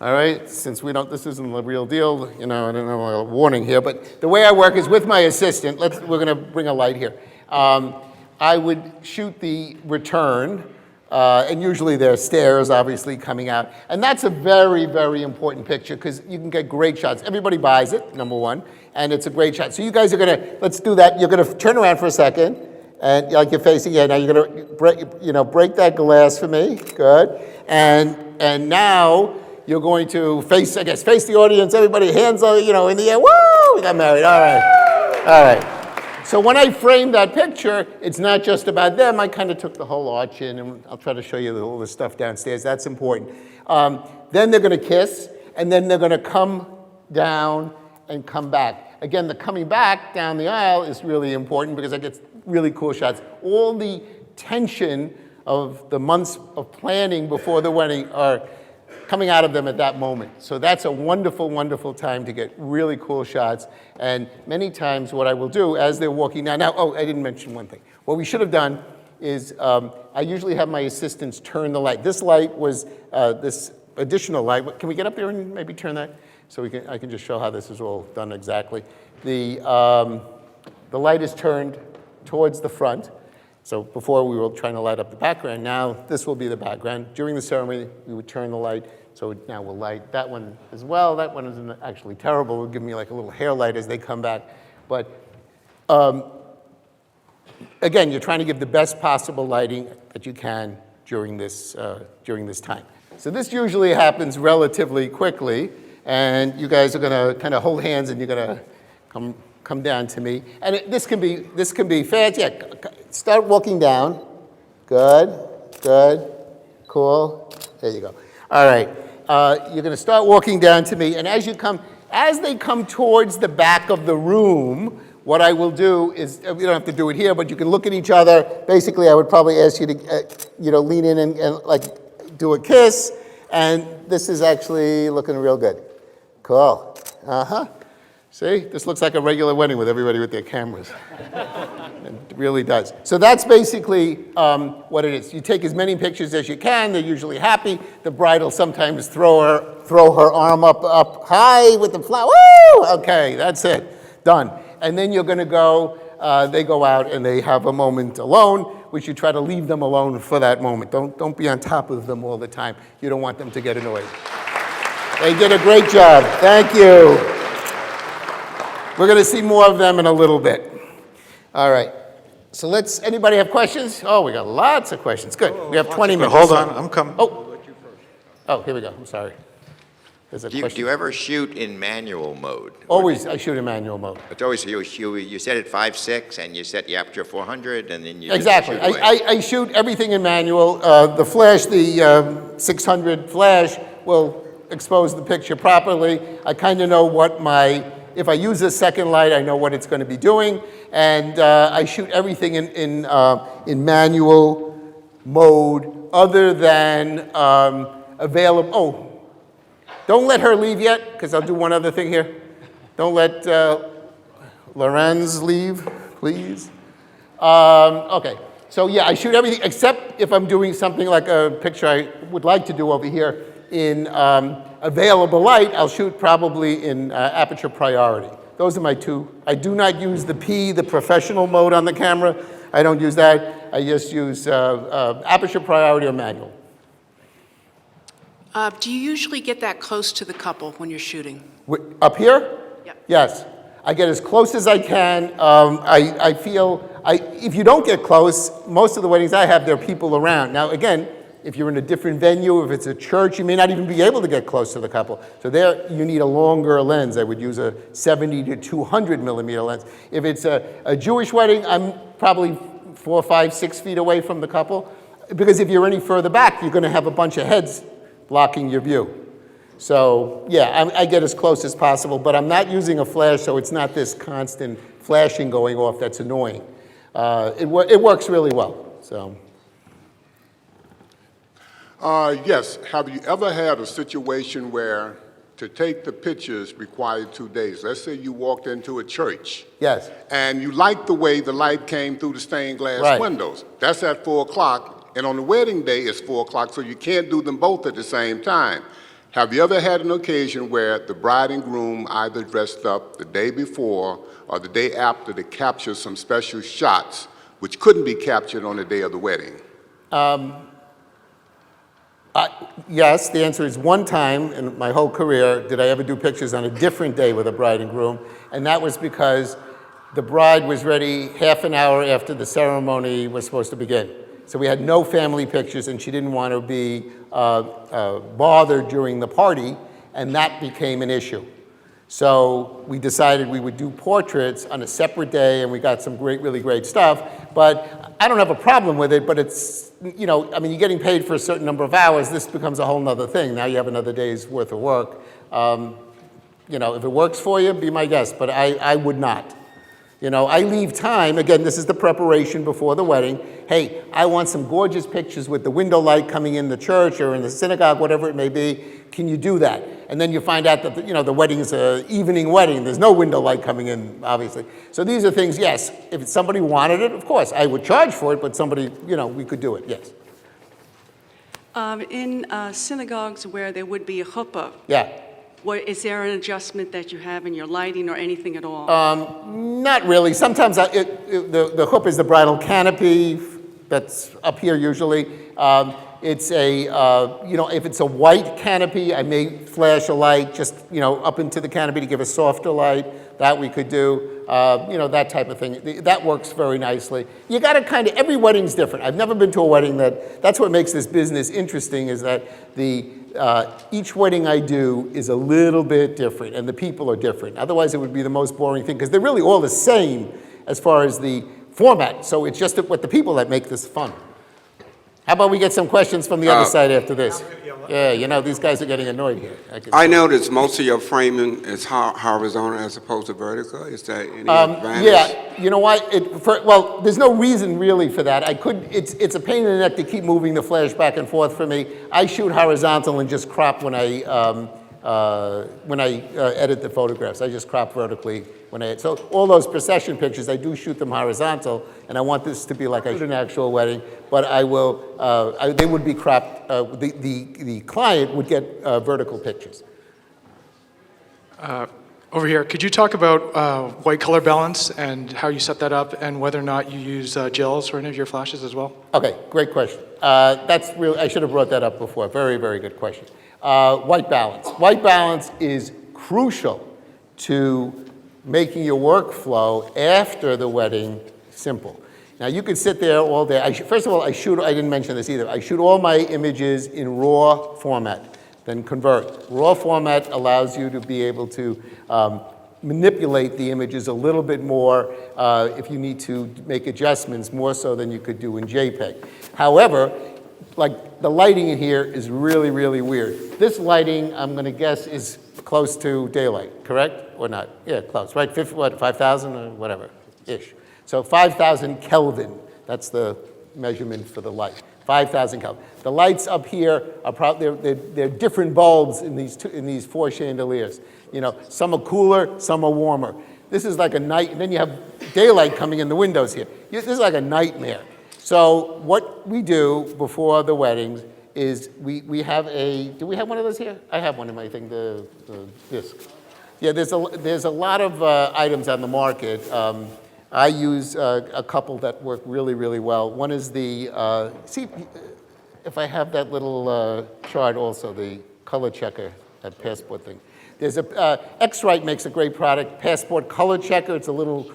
All right. Since this isn't the real deal. You know, I don't know a warning here, but the way I work is with my assistant. We're going to bring a light here. I would shoot the return. And usually there are stairs, obviously, coming out. And that's a very, very important picture because you can get great shots. Everybody buys it, number one, and it's a great shot. So you guys are let's do that. You're going to turn around for a second, and like you're facing, now you're going to break that glass for me. Good. And now you're going to face the audience. Everybody, hands in the air. Woo! We got married. All right. All right. So when I frame that picture, it's not just about them. I kind of took the whole arch in, and I'll try to show you all the stuff downstairs. That's important. Then they're going to kiss, and then they're going to come down and come back. Again, the coming back down the aisle is really important because I get really cool shots. All the tension of the months of planning before the wedding are coming out of them at that moment. So that's a wonderful, wonderful time to get really cool shots. And many times what I will do as they're walking down, I didn't mention one thing. What we should have done is I usually have my assistants turn the light. This light was this additional light. Can we get up there and maybe turn that? So I can just show how this is all done exactly. The light is turned towards the front. So before we were trying to light up the background, now this will be the background. During the ceremony, we would turn the light, so now we'll light that one as well. That one isn't actually terrible. It'll give me like a little hair light as they come back. But again, you're trying to give the best possible lighting that you can during this time. So this usually happens relatively quickly, and you guys are going to kind of hold hands, and you're going to come down to me. And this can be fast. Yeah, start walking down. Good, cool. There you go. All right. You're going to start walking down to me, and as they come towards the back of the room, what I will do is, you don't have to do it here, but you can look at each other. Basically, I would probably ask you to, lean in and like do a kiss, and this is actually looking real good. Cool. See, this looks like a regular wedding with everybody with their cameras. It really does. So that's basically what it is. You take as many pictures as you can. They're usually happy. The bride will sometimes throw her arm up high with the flower. Woo! Okay, that's it. Done. And then you're going to go, they go out and they have a moment alone, which you try to leave them alone for that moment. Don't be on top of them all the time. You don't want them to get annoyed. They did a great job. Thank you. We're going to see more of them in a little bit. All right. So anybody have questions? Oh, we got lots of questions. Good. We have 20 minutes. Hold on, I'm coming. Oh, here we go. I'm sorry. There's a Do question. you ever shoot in manual mode? Always, I shoot in manual mode. It's always you set it 5.6 and you set the aperture 400 and then you Exactly. Just shoot away. I shoot everything in manual. The flash, the 600 flash will expose the picture properly. I kind of know if I use a second light, I know what it's going to be doing. And I shoot everything in manual mode other than available. Oh, don't let her leave yet, because I'll do one other thing here. Don't let Lorenz leave, please. Okay, so yeah, I shoot everything except if I'm doing something like a picture I would like to do over here in available light. I'll shoot probably in aperture priority. Those are my two. I do not use the professional mode on the camera. I don't use that. I just use aperture priority or manual. Do you usually get that close to the couple when you're shooting? Up here? Yep. Yes. I get as close as I can. I feel, if you don't get close, most of the weddings I have, there are people around. Now, again, if you're in a different venue, if it's a church, you may not even be able to get close to the couple. So there, you need a longer lens. I would use a 70 to 200 millimeter lens. If it's a Jewish wedding, I'm probably 4, 5, 6 feet away from the couple. Because if you're any further back, you're going to have a bunch of heads blocking your view. So yeah, I get as close as possible, but I'm not using a flash, so it's not this constant flashing going off that's annoying. It works really well, so. Yes, have you ever had a situation where to take the pictures required 2 days? Let's say you walked into a church. Yes. And you liked the way the light came through the stained glass windows. That's at 4 o'clock. And on the wedding day, it's 4 o'clock, so you can't do them both at the same time. Have you ever had an occasion where the bride and groom either dressed up the day before or the day after to capture some special shots which couldn't be captured on the day of the wedding? Yes, the answer is one time in my whole career did I ever do pictures on a different day with a bride and groom, and that was because the bride was ready half an hour after the ceremony was supposed to begin. So we had no family pictures, and she didn't want to be bothered during the party, and that became an issue. So we decided we would do portraits on a separate day, and we got some really great stuff. But I don't have a problem with it, but it's, you're getting paid for a certain number of hours. This becomes a whole nother thing. Now you have another day's worth of work. If it works for you, be my guest, but I would not. I leave time, again, this is the preparation before the wedding. Hey, I want some gorgeous pictures with the window light coming in the church or in the synagogue, whatever it may be. Can you do that? And then you find out that, the wedding is an evening wedding. There's no window light coming in, obviously. So these are things, yes, if somebody wanted it, of course, I would charge for it, but somebody, we could do it, yes. In synagogues where there would be a chuppah, Yeah. Is there an adjustment that you have in your lighting or anything at all? Not really. Sometimes the chuppah is the bridal canopy, that's up here usually. It's a, if it's a white canopy, I may flash a light just, up into the canopy to give a softer light. That we could do, that type of thing. That works very nicely. You got to every wedding's different. I've never been to a wedding that's what makes this business interesting, is that each wedding I do is a little bit different, and the people are different. Otherwise, it would be the most boring thing, because they're really all the same as far as the format. So it's just what the people that make this fun. How about we get some questions from the other side after this? Yeah, these guys are getting annoyed here. I noticed most of your framing is horizontal as opposed to vertical. Is that any advantage? Yeah, you know what? Well, there's no reason really for that. It's a pain in the neck to keep moving the flash back and forth for me. I shoot horizontal and just crop when I edit the photographs. I just crop vertically so all those procession pictures, I do shoot them horizontal, and I want this to be like I shoot an actual wedding, but I will, they would be cropped, the client would get vertical pictures. Over here, could you talk about white color balance and how you set that up, and whether or not you use gels for any of your flashes as well? Okay, great question. That's real. I should have brought that up before. Very, very good question. White balance. White balance is crucial to making your workflow after the wedding simple. Now, you could sit there all day. First of all, I didn't mention this either. I shoot all my images in RAW format, then convert. RAW format allows you to be able to manipulate the images a little bit more if you need to make adjustments, more so than you could do in JPEG. However, like the lighting in here is really, really weird. This lighting, I'm going to guess, is close to daylight, correct? Or not? Yeah, close, right? 5,000 or whatever, ish. So 5,000 Kelvin, that's the measurement for the light. 5,000 Kelvin. The lights up here are they're different bulbs in these four chandeliers. Some are cooler, some are warmer. This is like a night, and then you have daylight coming in the windows here. This is like a nightmare. So what we do before the weddings is we have do we have one of those here? I have one in my thing, the disc. Yeah, there's a lot of items on the market. I use a couple that work really, really well. One is see if I have that little chart also, the color checker, that passport thing. There's X-Rite makes a great product, Passport Color Checker. It's a little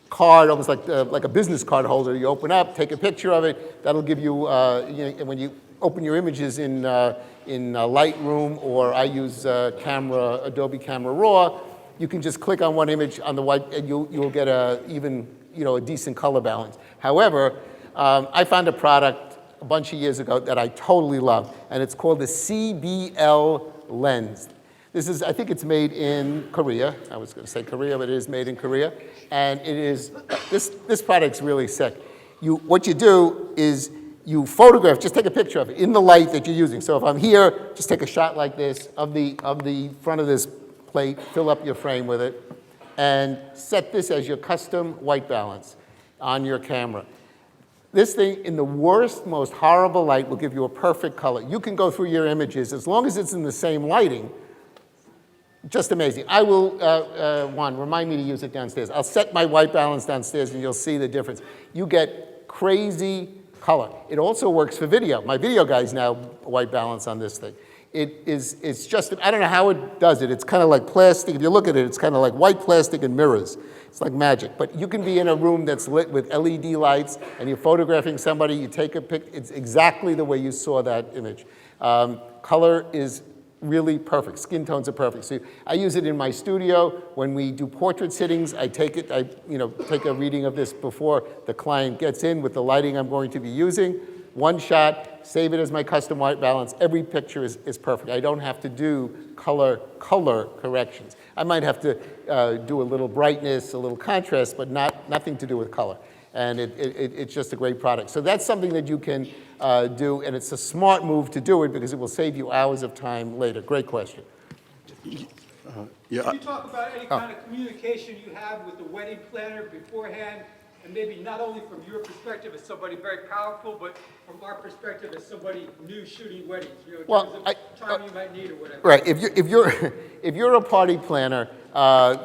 card, almost like a business card holder. You open up, take a picture of it. That'll give you, when you open your images in Lightroom, or I use Adobe Camera Raw, you can just click on one image on the white, and you'll get a decent color balance. However, I found a product a bunch of years ago that I totally love, and it's called the CBL lens. I think it's made in Korea. I was going to say Korea, but it is made in Korea. And it is, this product's really sick. What you do is you photograph, just take a picture of it in the light that you're using. So if I'm here, just take a shot like this of the front of this plate, fill up your frame with it, and set this as your custom white balance on your camera. This thing, in the worst, most horrible light, will give you a perfect color. You can go through your images, as long as it's in the same lighting, just amazing. I will, Juan, remind me to use it downstairs. I'll set my white balance downstairs, and you'll see the difference. You get crazy color. It also works for video. My video guy's now white balance on this thing. It's just, I don't know how it does it. It's kind of like plastic. If you look at it, it's kind of like white plastic and mirrors. It's like magic. But you can be in a room that's lit with LED lights, and you're photographing somebody, you take a pic, it's exactly the way you saw that image. Color is really perfect. Skin tones are perfect. So I use it in my studio. When we do portrait sittings, I take a reading of this before the client gets in with the lighting I'm going to be using. One shot, save it as my custom white balance. Every picture is perfect. I don't have to do color corrections. I might have to do a little brightness, a little contrast, but nothing to do with color. And it's just a great product. So that's something that you can do, and it's a smart move to do it because it will save you hours of time later. Great question. Can you talk about any kind of communication you have with the wedding planner beforehand and maybe not only from your perspective as somebody very powerful, but from our perspective as somebody new shooting weddings, you know, in Well, terms of time you might need or whatever. Right. If you're a party planner,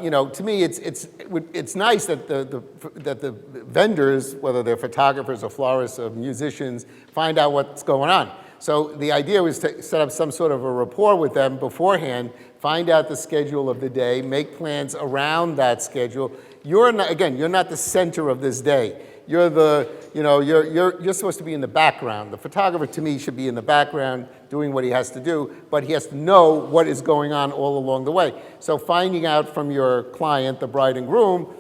you know, to me, it's nice that the vendors, whether they're photographers or florists or musicians, find out what's going on. So the idea was to set up some sort of a rapport with them beforehand, find out the schedule of the day, make plans around that schedule. You're not, again, you're not the center of this day. You're the, you know, you're supposed to be in the background. The photographer, to me, should be in the background doing what he has to do, but he has to know what is going on all along the way. So finding out from your client, the bride and groom,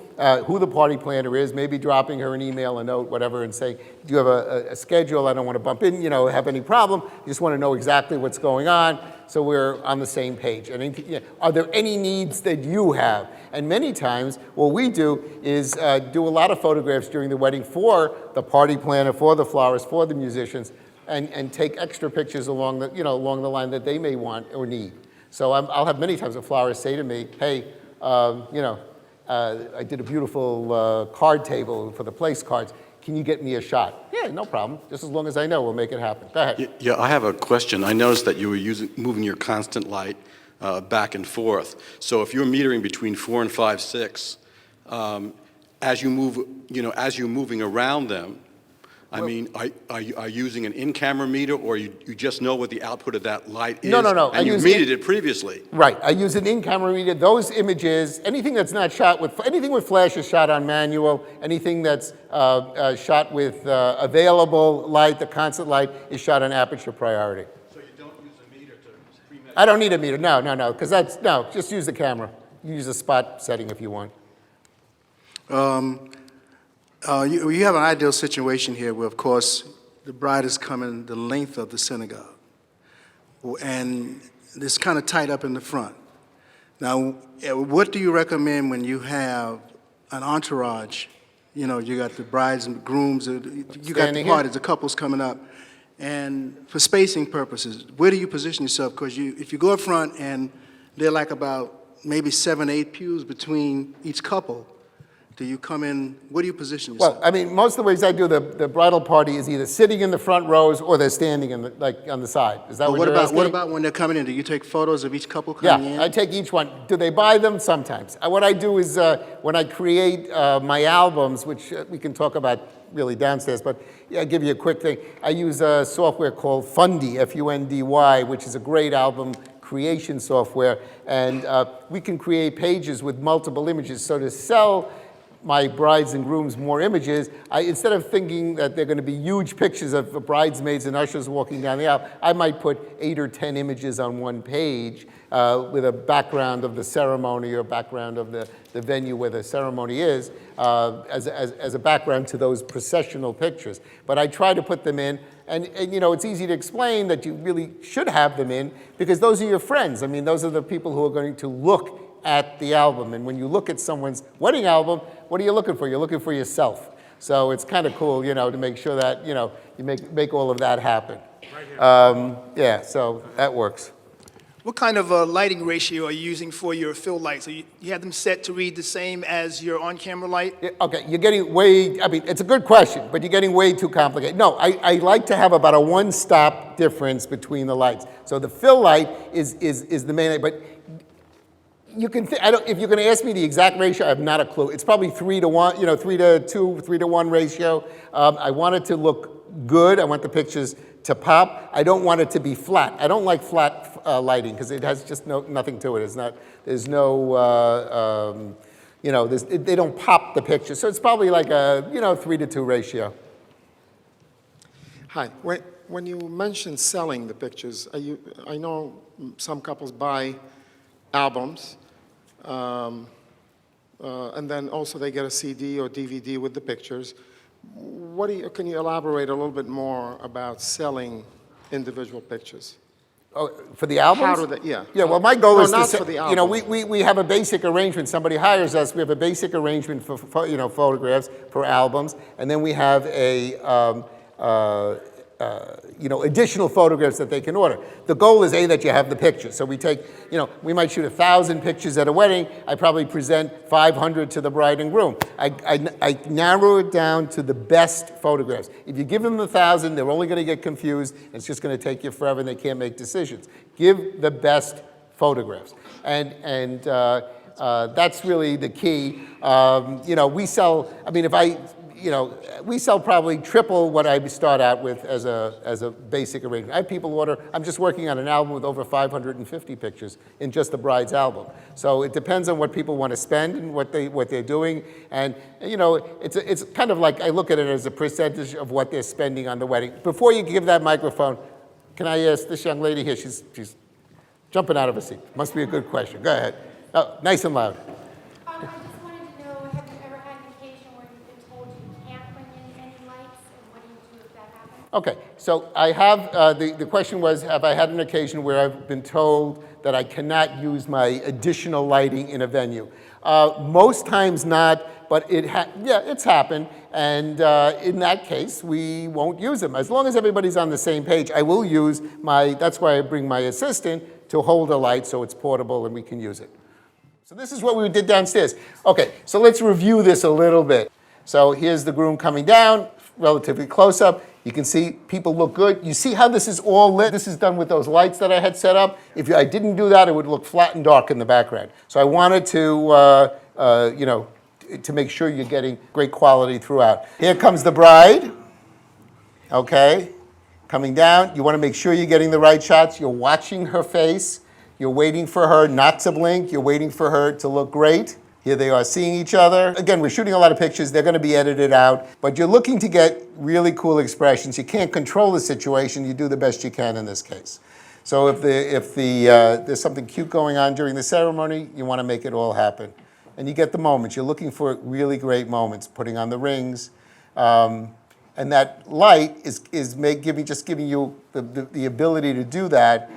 who the party planner is, maybe dropping her an email, a note, whatever, and saying, do you have a schedule? I don't want to bump in, you know, have any problem. You just want to know exactly what's going on, so we're on the same page. And are there any needs that you have? And many times, what we do is do a lot of photographs during the wedding for the party planner, for the florist, for the musicians, and take extra pictures along the, along the line that they may want or need. So I'll have many times a florist say to me, hey, I did a beautiful card table for the place cards. Can you get me a shot? Yeah, no problem. Just as long as I know, we'll make it happen. Go ahead. Yeah, I have a question. I noticed that you were moving your constant light back and forth. So if you're metering between 4 and 5, 6, as you move, as you're moving around them, I mean, are you using an in-camera meter, or you just know what the output of that light is? No. And you've metered it previously. Right. I use an in-camera meter. Those images, anything that's not shot with, anything with flash is shot on manual. Anything that's shot with available light, the constant light, is shot on aperture priority. So you don't use a meter to pre-measure? I don't need a meter. No, because just use the camera. You use a spot setting if you want. You have an ideal situation here where, of course, the bride is coming the length of the synagogue, and it's kind of tight up in the front. Now, what do you recommend when you have an entourage? You got the brides and grooms, you got the parties, the couples coming up, and for spacing purposes, where do you position yourself? Because if you go up front and they're like about maybe 7, 8 pews between each couple, do you come in, where do you position yourself? Well, I mean, most of the ways I do the bridal party is either sitting in the front rows or they're standing in on the side. Is that what you're asking? What about when they're coming in? Do you take photos of each couple coming in? Yeah, I take each one. Do they buy them? Sometimes. What I do is when I create my albums, which we can talk about really downstairs, but I'll give you a quick thing. I use a software called Fundy, F-U-N-D-Y, which is a great album creation software, and we can create pages with multiple images. So to sell my brides and grooms more images, instead of thinking that they're going to be huge pictures of bridesmaids and ushers walking down the aisle, I might put 8 or 10 images on one page with a background of the ceremony or background of the venue where the ceremony is as a background to those processional pictures. But I try to put them in, and it's easy to explain that you really should have them in because those are your friends. I mean, those are the people who are going to look at the album. And when you look at someone's wedding album, what are you looking for? You're looking for yourself. So it's kind of cool, to make sure that, you make all of that happen. Yeah, so that works. What kind of lighting ratio are you using for your fill light? So you have them set to read the same as your on-camera light? Yeah, okay, you're getting it's a good question, but you're getting way too complicated. No, I like to have about a one-stop difference between the lights. So the fill light is the main light, but you can if you're going to ask me the exact ratio, I have not a clue. It's probably 3 to 1, 3 to 2, 3 to 1 ratio. I want it to look good. I want the pictures to pop. I don't want it to be flat. I don't like flat lighting because it has just nothing to it. There's no, they don't pop the picture. So it's probably like a, 3 to 2 ratio. Hi. When you mention selling the pictures, I know some couples buy albums, and then also they get a CD or DVD with the pictures. Can you elaborate a little bit more about selling individual pictures? Oh, for the albums? How do they, yeah. Yeah, well, my goal is not for the albums. we have a basic arrangement. Somebody hires us, we have a basic arrangement for photographs, for albums, and then we have a additional photographs that they can order. The goal is, A, that you have the pictures. So we take, we might shoot 1,000 pictures at a wedding. I probably present 500 to the bride and groom. I narrow it down to the best photographs. If you give them the 1,000, they're only going to get confused. It's just going to take you forever, and they can't make decisions. Give the best photographs. And that's really the key. We sell, we sell probably triple what I start out with as a basic arrangement. I have people order, I'm just working on an album with over 550 pictures in just the bride's album. So it depends on what people want to spend and what they're doing. And, it's kind of like, I look at it as a percentage of what they're spending on the wedding. Before you give that microphone, can I ask this young lady here, she's jumping out of her seat. Must be a good question. Go ahead. Oh, nice and loud. I just wanted to know, have you ever had an occasion where you've been told you can't bring in any lights, and what do you do if that happens? Okay, so I have, the question was, have I had an occasion where I've been told that I cannot use my additional lighting in a venue? Most times not, but it's happened, and in that case, we won't use them. As long as everybody's on the same page, I will use that's why I bring my assistant to hold a light so it's portable and we can use it. So this is what we did downstairs. Okay, so let's review this a little bit. So here's the groom coming down, relatively close up. You can see people look good. You see how this is all lit? This is done with those lights that I had set up. If I didn't do that, it would look flat and dark in the background. So I wanted to, to make sure you're getting great quality throughout. Here comes the bride. Okay, coming down. You want to make sure you're getting the right shots. You're watching her face. You're waiting for her not to blink. You're waiting for her to look great. Here they are seeing each other. Again, we're shooting a lot of pictures. They're going to be edited out. But you're looking to get really cool expressions. You can't control the situation. You do the best you can in this case. So if there's something cute going on during the ceremony, you want to make it all happen. And you get the moments. You're looking for really great moments, putting on the rings. And that light is just giving you the ability to do that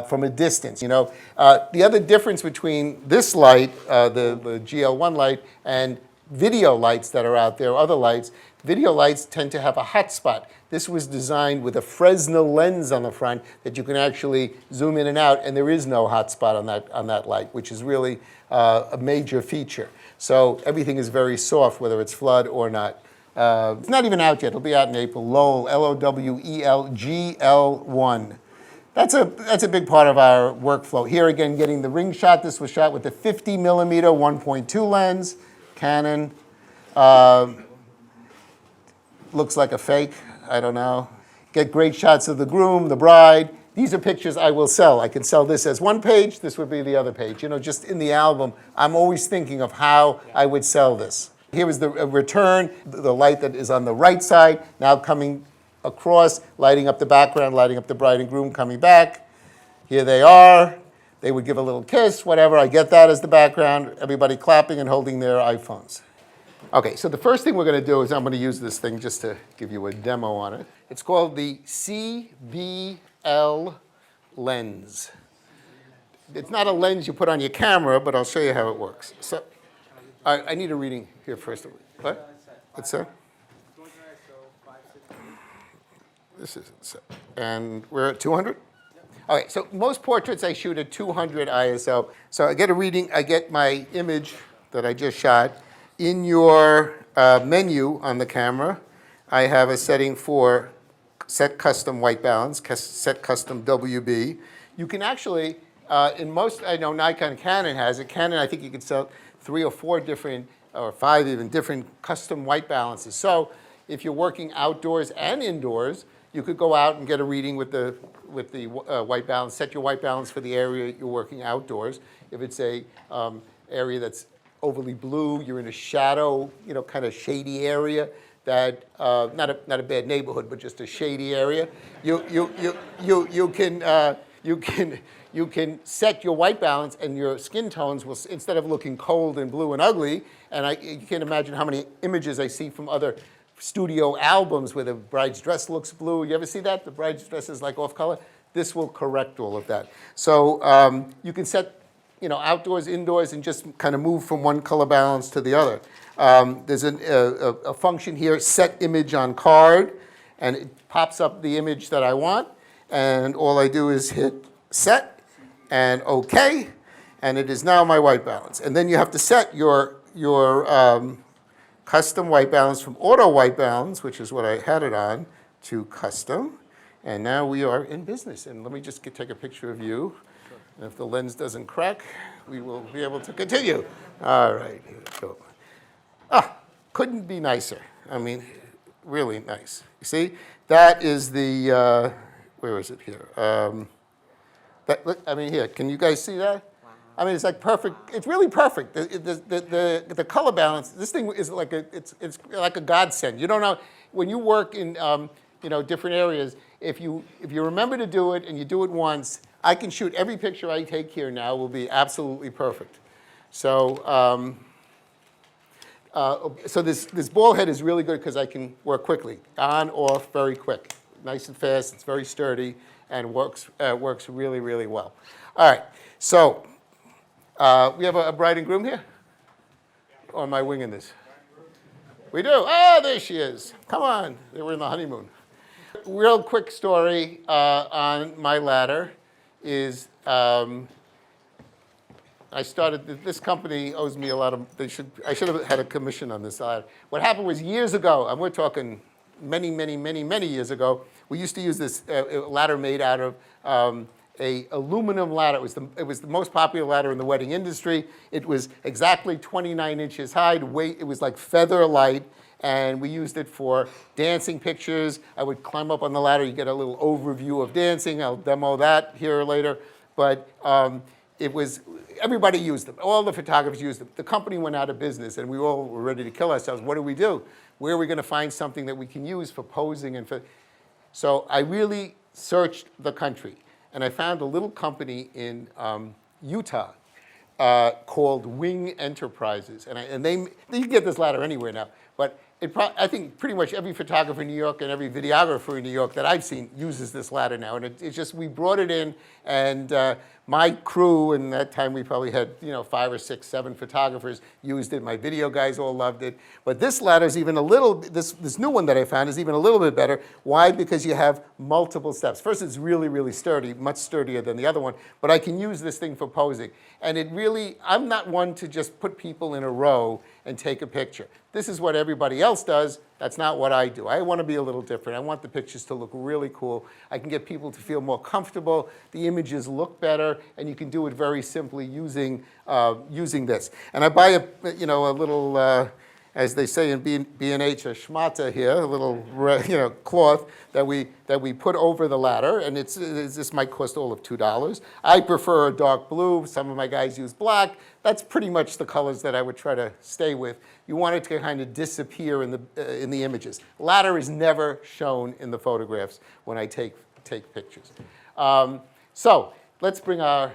from a distance. The other difference between this light, the GL1 light, and video lights that are out there, other lights, video lights tend to have a hot spot. This was designed with a Fresnel lens on the front that you can actually zoom in and out, and there is no hot spot on that light, which is really a major feature. So everything is very soft, whether it's flood or not. It's not even out yet. It'll be out in April. Lowell, Lowel, GL1. That's a big part of our workflow. Here again, getting the ring shot. This was shot with the 50 millimeter 1.2 lens, Canon. Looks like a fake. I don't know. Get great shots of the groom, the bride. These are pictures I will sell. I can sell this as one page. This would be the other page. Just in the album, I'm always thinking of how I would sell this. Here is the return, the light that is on the right side, now coming across, lighting up the background, lighting up the bride and groom coming back. Here they are. They would give a little kiss, whatever. I get that as the background. Everybody clapping and holding their iPhones. Okay, so the first thing we're going to do is I'm going to use this thing just to give you a demo on it. It's called the CBL lens. It's not a lens you put on your camera, but I'll show you how it works. So I need a reading here first. What? What's that? This isn't set. And we're at 200? Okay, so most portraits I shoot at 200 ISO. So I get a reading, I get my image that I just shot. In your menu on the camera, I have a setting for set custom white balance, set custom WB. You can actually, in most, I know Nikon, Canon has it. Canon, I think you can sell 3 or 4 different, or 5 even, different custom white balances. So if you're working outdoors and indoors, you could go out and get a reading with the white balance, set your white balance for the area you're working outdoors. If it's a area that's overly blue, you're in a shadow, kind of shady area, that not a bad neighborhood, but just a shady area, you can set your white balance, and your skin tones will, instead of looking cold and blue and ugly, and you can't imagine how many images I see from other studio albums where the bride's dress looks blue. You ever see that? The bride's dress is like off color. This will correct all of that. So you can set, outdoors, indoors, and just kind of move from one color balance to the other. There's a function here, set image on card, and it pops up the image that I want, and all I do is hit set and OK, and it is now my white balance. And then you have to set your custom white balance from auto white balance, which is what I had it on, to custom. And now we are in business. And let me just take a picture of you. And if the lens doesn't crack, we will be able to continue. All right, here we go. Ah, couldn't be nicer. I mean, really nice. You see, that is the, where is it here? Look, I mean, here, can you guys see that? I mean, it's like perfect. It's really perfect. The color balance. This thing is like it's like a godsend. You don't know when you work in different areas. If you remember to do it and you do it once, I can shoot every picture I take here now will be absolutely perfect. So so this ball head is really good because I can work quickly, on, off, very quick, nice and fast. It's very sturdy and works really, really well. All right, so we have a bride and groom here? Or am I winging this? We do. Oh, there she is. Come on. They were in the honeymoon. Real quick story on my ladder is I started, this company owes me a lot of, I should have had a commission on this ladder. What happened was years ago, and we're talking many, many, many, many years ago, we used to use this ladder made out of a aluminum ladder. It was the most popular ladder in the wedding industry. It was exactly 29 inches high. It was like feather light, and we used it for dancing pictures. I would climb up on the ladder. You get a little overview of dancing. I'll demo that here later. But everybody used them. All the photographers used them. The company went out of business, and we all were ready to kill ourselves. What do we do? Where are we going to find something that we can use for posing and for? So I really searched the country. And I found a little company in Utah called Wing Enterprises. And you can get this ladder anywhere now. But I think pretty much every photographer in New York and every videographer in New York that I've seen uses this ladder now. And it's just, we brought it in, and my crew, and that time we probably had 5 or 6, 7 photographers used it. My video guys all loved it. But this ladder is even a little, this new one that I found is even a little bit better. Why? Because you have multiple steps. First, it's really, really sturdy, much sturdier than the other one. But I can use this thing for posing. And it really, I'm not one to just put people in a row and take a picture. This is what everybody else does. That's not what I do. I want to be a little different. I want the pictures to look really cool. I can get people to feel more comfortable. The images look better, and you can do it very simply using this. And I buy a little, as they say in B&H, a schmata here, a little cloth that we put over the ladder, and this might cost all of $2. I prefer a dark blue. Some of my guys use black. That's pretty much the colors that I would try to stay with. You want it to kind of disappear in the images. Ladder is never shown in the photographs when I take pictures. So let's bring our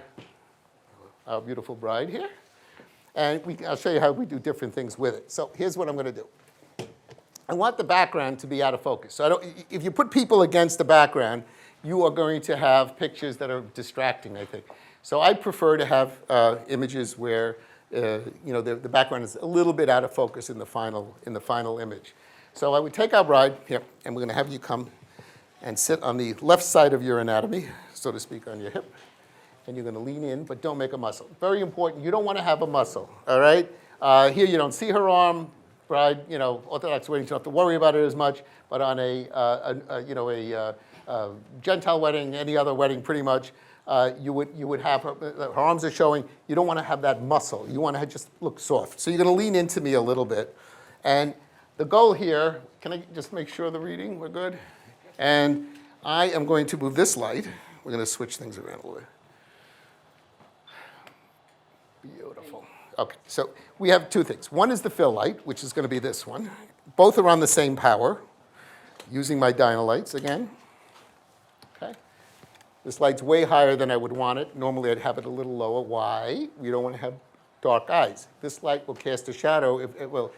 beautiful bride here. And I'll show you how we do different things with it. So here's what I'm going to do. I want the background to be out of focus. So if you put people against the background, you are going to have pictures that are distracting, I think. So I prefer to have images where the background is a little bit out of focus in the final image. So I would take our bride here, and we're going to have you come and sit on the left side of your anatomy, so to speak, on your hip. And you're going to lean in, but don't make a muscle. Very important. You don't want to have a muscle, all right? Here you don't see her arm. Bride, Orthodox weddings, you don't have to worry about it as much. But on a Gentile wedding, any other wedding pretty much, you would have her arms are showing. You don't want to have that muscle. You want to just look soft. So you're going to lean into me a little bit. And the goal here, can I just make sure the reading, we're good? And I am going to move this light. We're going to switch things around a little bit. Beautiful. Okay, so we have two things. One is the fill light, which is going to be this one. Both are on the same power, using my Dynalights again. Okay. This light's way higher than I would want it. Normally I'd have it a little lower. Why? You don't want to have dark eyes. This light will cast a shadow. It will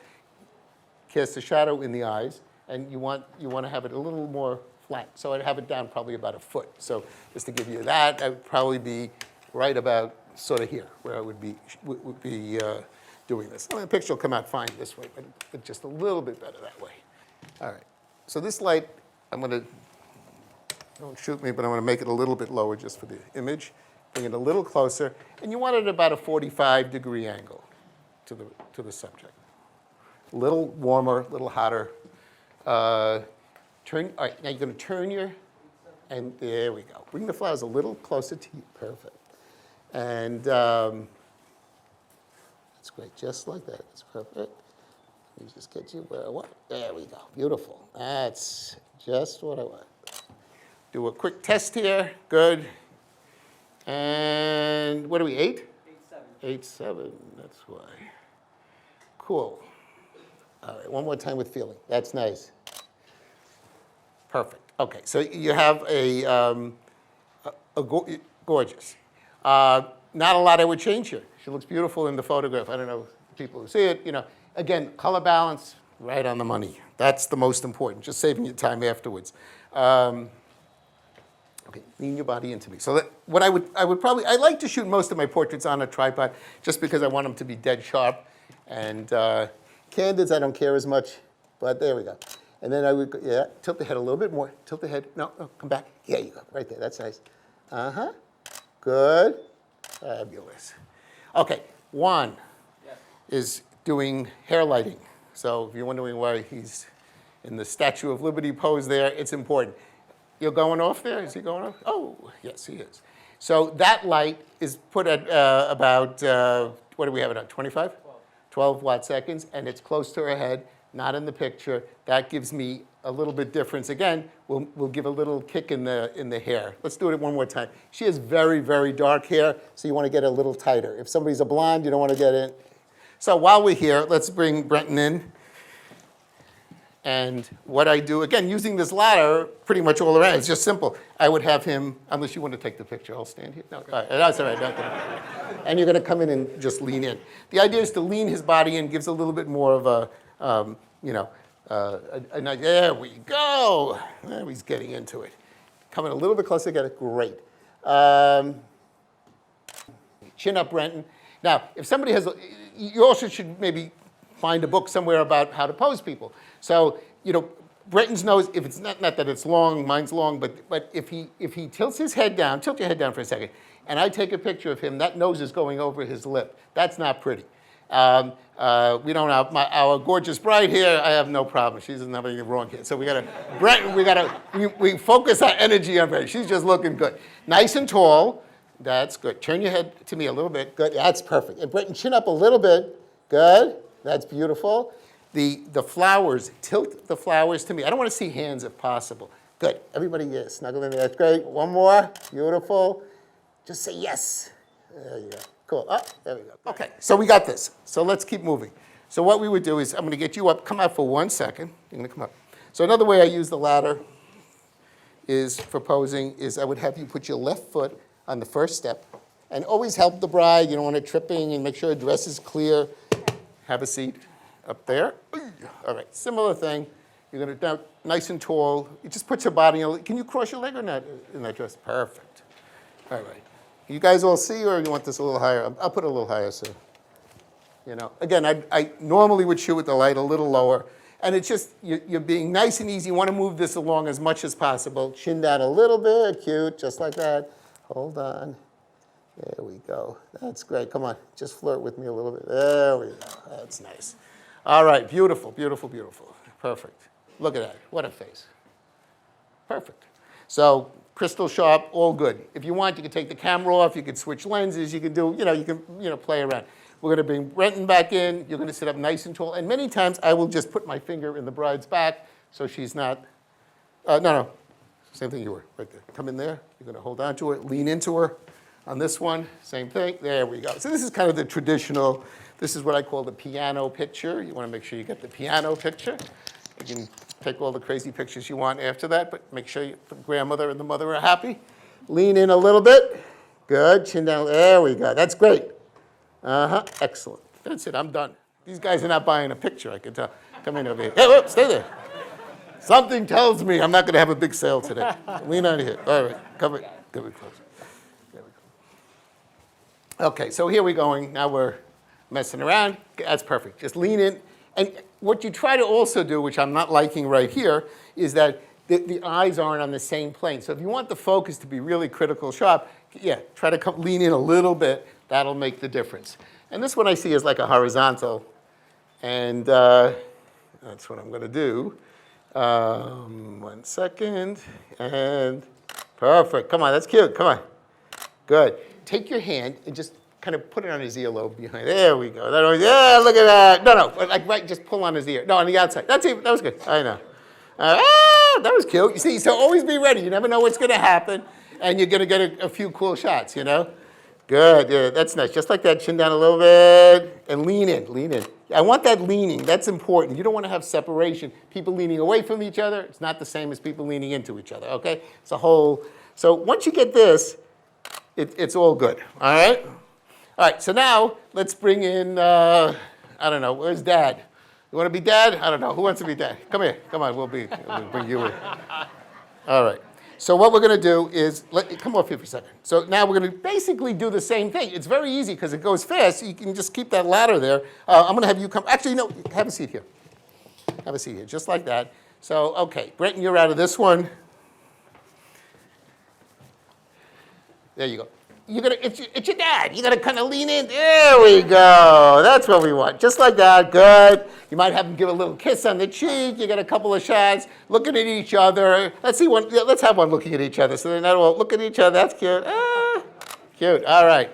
cast a shadow in the eyes, and you want to have it a little more flat. So I'd have it down probably about 1 foot. So just to give you that, I would probably be right about sort of here, where I would be doing this. The picture will come out fine this way, but just a little bit better that way. All right. So this light I'm going to, don't shoot me, but I'm going to make it a little bit lower just for the image. Bring it a little closer. And you want it at about a 45-degree angle to the subject. A little warmer, a little hotter. All right, now you're going to turn your, and there we go. Bring the flowers a little closer to you. Perfect. And that's great, just like that. That's perfect. Let me just get you where I want. There we go. Beautiful. That's just what I want. Do a quick test here. Good. And what are we, 8? 8, 7. That's why. Cool. All right, one more time with feeling. That's nice. Perfect. Okay, so you have gorgeous. Not a lot I would change here. She looks beautiful in the photograph. I don't know people who see it. You know, again, color balance, right on the money. That's the most important. Just saving you time afterwards. Okay, lean your body into me. So that, what I like to shoot most of my portraits on a tripod, just because I want them to be dead sharp. And candids, I don't care as much, but there we go. And then I would, tilt the head a little bit more. Tilt the head. No, come back. Yeah, you go. Right there. That's nice. Uh-huh. Good. Fabulous. Okay, Juan is doing hair lighting. So if you're wondering why he's in the Statue of Liberty pose there, it's important. You're going off there? Is he going off? Oh, yes, he is. So that light is put at about, what do we have it on, 25? 12 watt seconds, and it's close to her head, not in the picture. That gives me a little bit difference. Again, we'll give a little kick in the hair. Let's do it one more time. She has very, very dark hair, so you want to get it a little tighter. If somebody's a blonde, you don't want to get it. So while we're here, let's bring Brenton in. And what I do, again, using this ladder pretty much all around, it's just simple. I would have him, unless you want to take the picture, I'll stand here. No, all right, that's all right. And you're going to come in and just lean in. The idea is to lean his body in, gives a little bit more of a, there we go. Now he's getting into it. Coming a little bit closer, get it, great. Chin up, Brenton. Now, if somebody has, you also should maybe find a book somewhere about how to pose people. So, Brenton's nose, if it's not that it's long, mine's long, but if he tilts his head down, tilt your head down for a second, and I take a picture of him, that nose is going over his lip. That's not pretty. We don't have our gorgeous bride here. I have no problem. She doesn't have anything wrong here. So we focus our energy on Brenton. She's just looking good. Nice and tall. That's good. Turn your head to me a little bit. Good. That's perfect. And Brenton, chin up a little bit. Good. That's beautiful. The flowers, tilt the flowers to me. I don't want to see hands if possible. Good. Everybody, yes, snuggle in there. That's great. One more. Beautiful. Just say yes. There you go. Cool. Oh, there we go. Okay, so we got this. So let's keep moving. So what we would do is I'm going to get you up. Come out for 1 second. You're going to come up. So another way I use the ladder is for posing is I would have you put your left foot on the first step and always help the bride. You don't want her tripping and make sure her dress is clear. Have a seat up there. All right, similar thing. You're going to, now, nice and tall. You just put your body in. Can you cross your leg or not in that dress? Perfect. All right. You guys all see, or you want this a little higher? I'll put it a little higher, so. Again, I normally would shoot with the light a little lower. And it's just, you're being nice and easy. You want to move this along as much as possible. Chin down a little bit, cute, just like that. Hold on. There we go. That's great. Come on, just flirt with me a little bit. There we go. That's nice. All right, beautiful, beautiful, beautiful. Perfect. Look at that. What a face. Perfect. So, crystal sharp, all good. If you want, you can take the camera off. You can switch lenses. You can do, you can play around. We're going to bring Brenton back in. You're going to sit up nice and tall. And many times, I will just put my finger in the bride's back so she's not, no. Same thing you were, right there. Come in there. You're going to hold on to her, lean into her. On this one, same thing. There we go. So this is kind of the traditional, this is what I call the piano picture. You want to make sure you get the piano picture. You can take all the crazy pictures you want after that, but make sure the grandmother and the mother are happy. Lean in a little bit. Good. Chin down. There we go. That's great. Excellent. That's it. I'm done. These guys are not buying a picture, I can tell. Come in over here. Hey, whoop, stay there. Something tells me I'm not going to have a big sale today. Lean on here. All right. Come it close. There we go. Okay, so here we're going. Now we're messing around. That's perfect. Just lean in. And what you try to also do, which I'm not liking right here, is that the eyes aren't on the same plane. So if you want the focus to be really critical sharp, yeah, try to lean in a little bit. That'll make the difference. And this one I see is like a horizontal. And that's what I'm going to do. 1 second. And perfect. Come on, that's cute. Come on. Good. Take your hand and just kind of put it on his earlobe behind. There we go. Yeah, look at that. No, like right, just pull on his ear. No, on the outside. That's it. That was good. I know. That was cute. You see, so always be ready. You never know what's going to happen, and you're going to get a few cool shots, you know? Good. Yeah, that's nice. Just like that. Chin down a little bit, and lean in. Lean in. I want that leaning. That's important. You don't want to have separation. People leaning away from each other, it's not the same as people leaning into each other, okay? It's a whole. So once you get this, it's all good, all right? All right, so now let's bring in, I don't know, where's Dad? You want to be Dad? I don't know. Who wants to be Dad? Come here. Come on, we'll bring you in. All right. So what we're going to do is, come off here for a second. So now we're going to basically do the same thing. It's very easy because it goes fast. So you can just keep that ladder there. I'm going to have you come. Actually, no, have a seat here. Have a seat here, just like that. So, okay, Brenton, you're out of this one. There you go. It's your dad. You got to kind of lean in. There we go. That's what we want. Just like that. Good. You might have them give a little kiss on the cheek. You get a couple of shots looking at each other. Let's see one. Let's have one looking at each other. So they're not all looking at each other. That's cute. Cute. All right.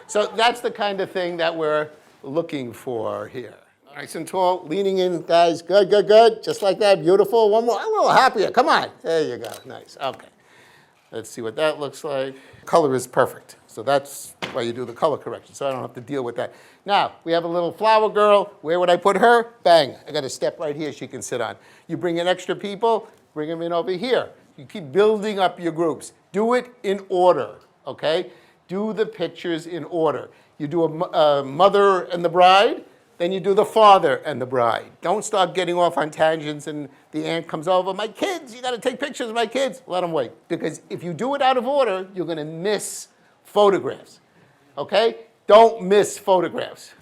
So that's the kind of thing that we're looking for here. Nice and tall. Leaning in, guys. Good, good, good. Just like that. Beautiful. One more. A little happier. Come on. There you go. Nice. Okay. Let's see what that looks like. Color is perfect. So that's why you do the color correction, so I don't have to deal with that. Now, we have a little flower girl. Where would I put her? Bang. I got a step right here she can sit on. You bring in extra people, bring them in over here. You keep building up your groups. Do it in order, okay? Do the pictures in order. You do a mother and the bride, then you do the father and the bride. Don't start getting off on tangents and the aunt comes over. My kids, you got to take pictures of my kids. Let them wait. Because if you do it out of order, you're going to miss photographs, okay? Don't miss photographs.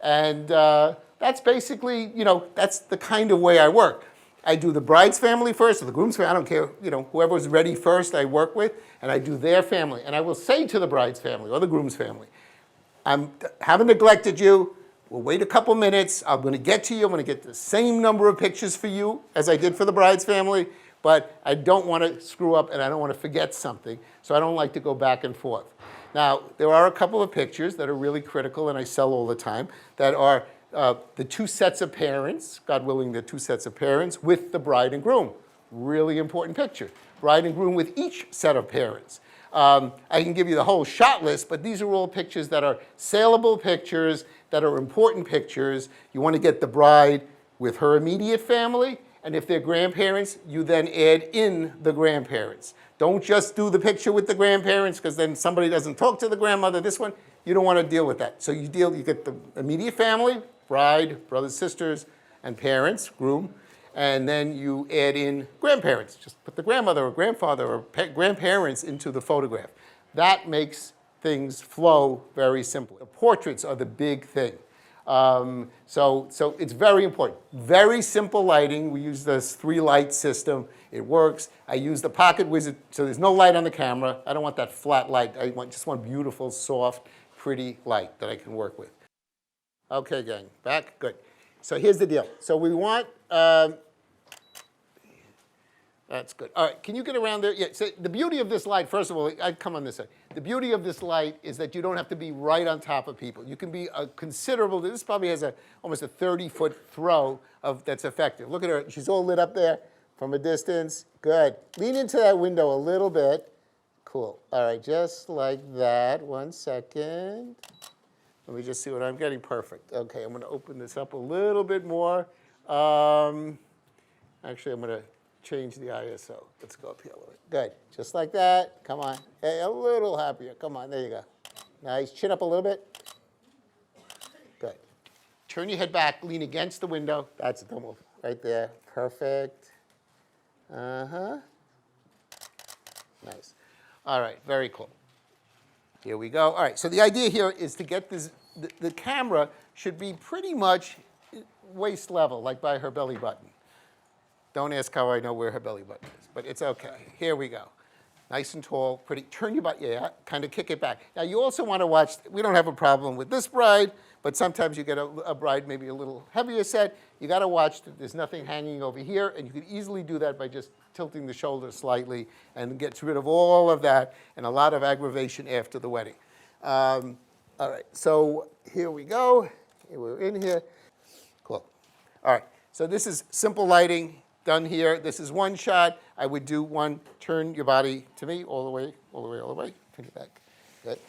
And that's basically, that's the kind of way I work. I do the bride's family first, or the groom's family. I don't care, whoever's ready first I work with, and I do their family. And I will say to the bride's family or the groom's family, I haven't neglected you. We'll wait a couple minutes. I'm going to get to you. I'm going to get the same number of pictures for you as I did for the bride's family, but I don't want to screw up and I don't want to forget something, so I don't like to go back and forth. Now, there are a couple of pictures that are really critical and I sell all the time that are the two sets of parents, God willing, the two sets of parents with the bride and groom. Really important picture. Bride and groom with each set of parents. I can give you the whole shot list, but these are all pictures that are saleable pictures, that are important pictures. You want to get the bride with her immediate family, and if they're grandparents, you then add in the grandparents. Don't just do the picture with the grandparents, because then somebody doesn't talk to the grandmother. This one, you don't want to deal with that. So you get the immediate family, bride, brothers, sisters, and parents, groom, and then you add in grandparents. Just put the grandmother or grandfather or grandparents into the photograph. That makes things flow very simply. The portraits are the big thing. So it's very important. Very simple lighting. We use this 3-light system. It works. I use the Pocket Wizard, so there's no light on the camera. I don't want that flat light. I just want beautiful, soft, pretty light that I can work with. Okay, gang, back, good. So here's the deal. So we want, that's good. All right, can you get around there? Yeah, so the beauty of this light, first of all, I'd come on this side. The beauty of this light is that you don't have to be right on top of people. You can be a considerable, this probably has almost a 30-foot throw that's effective. Look at her, she's all lit up there from a distance. Good. Lean into that window a little bit. Cool. All right, just like that. 1 second. Let me just see what I'm getting. Perfect. Okay, I'm going to open this up a little bit more. Actually, I'm going to change the ISO. Let's go up here a little bit. Good. Just like that. Come on. Hey, a little happier. Come on. There you go. Nice. Chin up a little bit. Good. Turn your head back. Lean against the window. That's it. Don't move. Right there. Perfect. Uh-huh. Nice. All right. Very cool. Here we go. All right. So the idea here is to get this. The camera should be pretty much waist level, like by her belly button. Don't ask how I know where her belly button is, but it's okay. Here we go. Nice and tall, pretty. Turn your butt, yeah, kind of kick it back. Now, you also want to watch, we don't have a problem with this bride, but sometimes you get a bride maybe a little heavier set. You got to watch that there's nothing hanging over here, and you can easily do that by just tilting the shoulders slightly, and it gets rid of all of that and a lot of aggravation after the wedding. All right, so here we go. We're in here. Cool. All right, so this is simple lighting done here. This is one shot. I would do one, turn your body to me all the way, all the way, all the way. Turn it back. Good.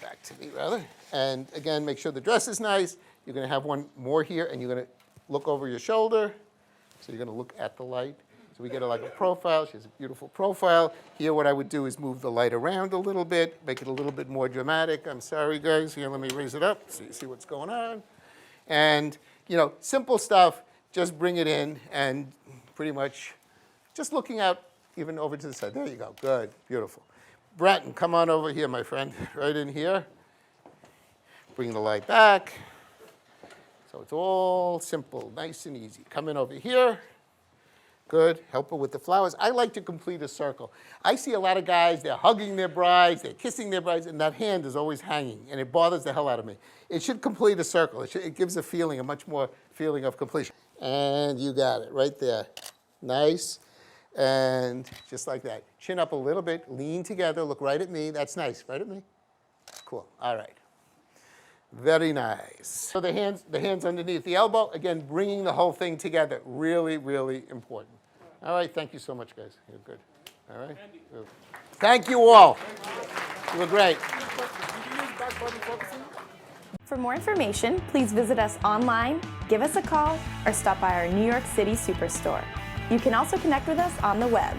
Back to me, rather. And again, make sure the dress is nice. You're going to have one more here, and you're going to look over your shoulder. So you're going to look at the light. So we get like a profile. She has a beautiful profile. Here, what I would do is move the light around a little bit, make it a little bit more dramatic. I'm sorry, guys. Here, let me raise it up so you see what's going on. And, you know, simple stuff. Just bring it in and pretty much just looking out even over to the side. There you go. Good. Beautiful. Bratton, come on over here, my friend. Right in here. Bring the light back. So it's all simple, nice and easy. Come in over here. Good. Help her with the flowers. I like to complete a circle. I see a lot of guys, they're hugging their brides, they're kissing their brides, and that hand is always hanging, and it bothers the hell out of me. It should complete a circle. It gives a feeling, a much more feeling of completion. And you got it right there. Nice. And just like that. Chin up a little bit, lean together, look right at me. That's nice. Right at me? Cool. All right. Very nice. So the hands underneath the elbow. Again, bringing the whole thing together. Really, really important. All right. Thank you so much, guys. You're good. All right. Thank you all. You were great. For more information, please visit us online, give us a call, or stop by our New York City Superstore. You can also connect with us on the web.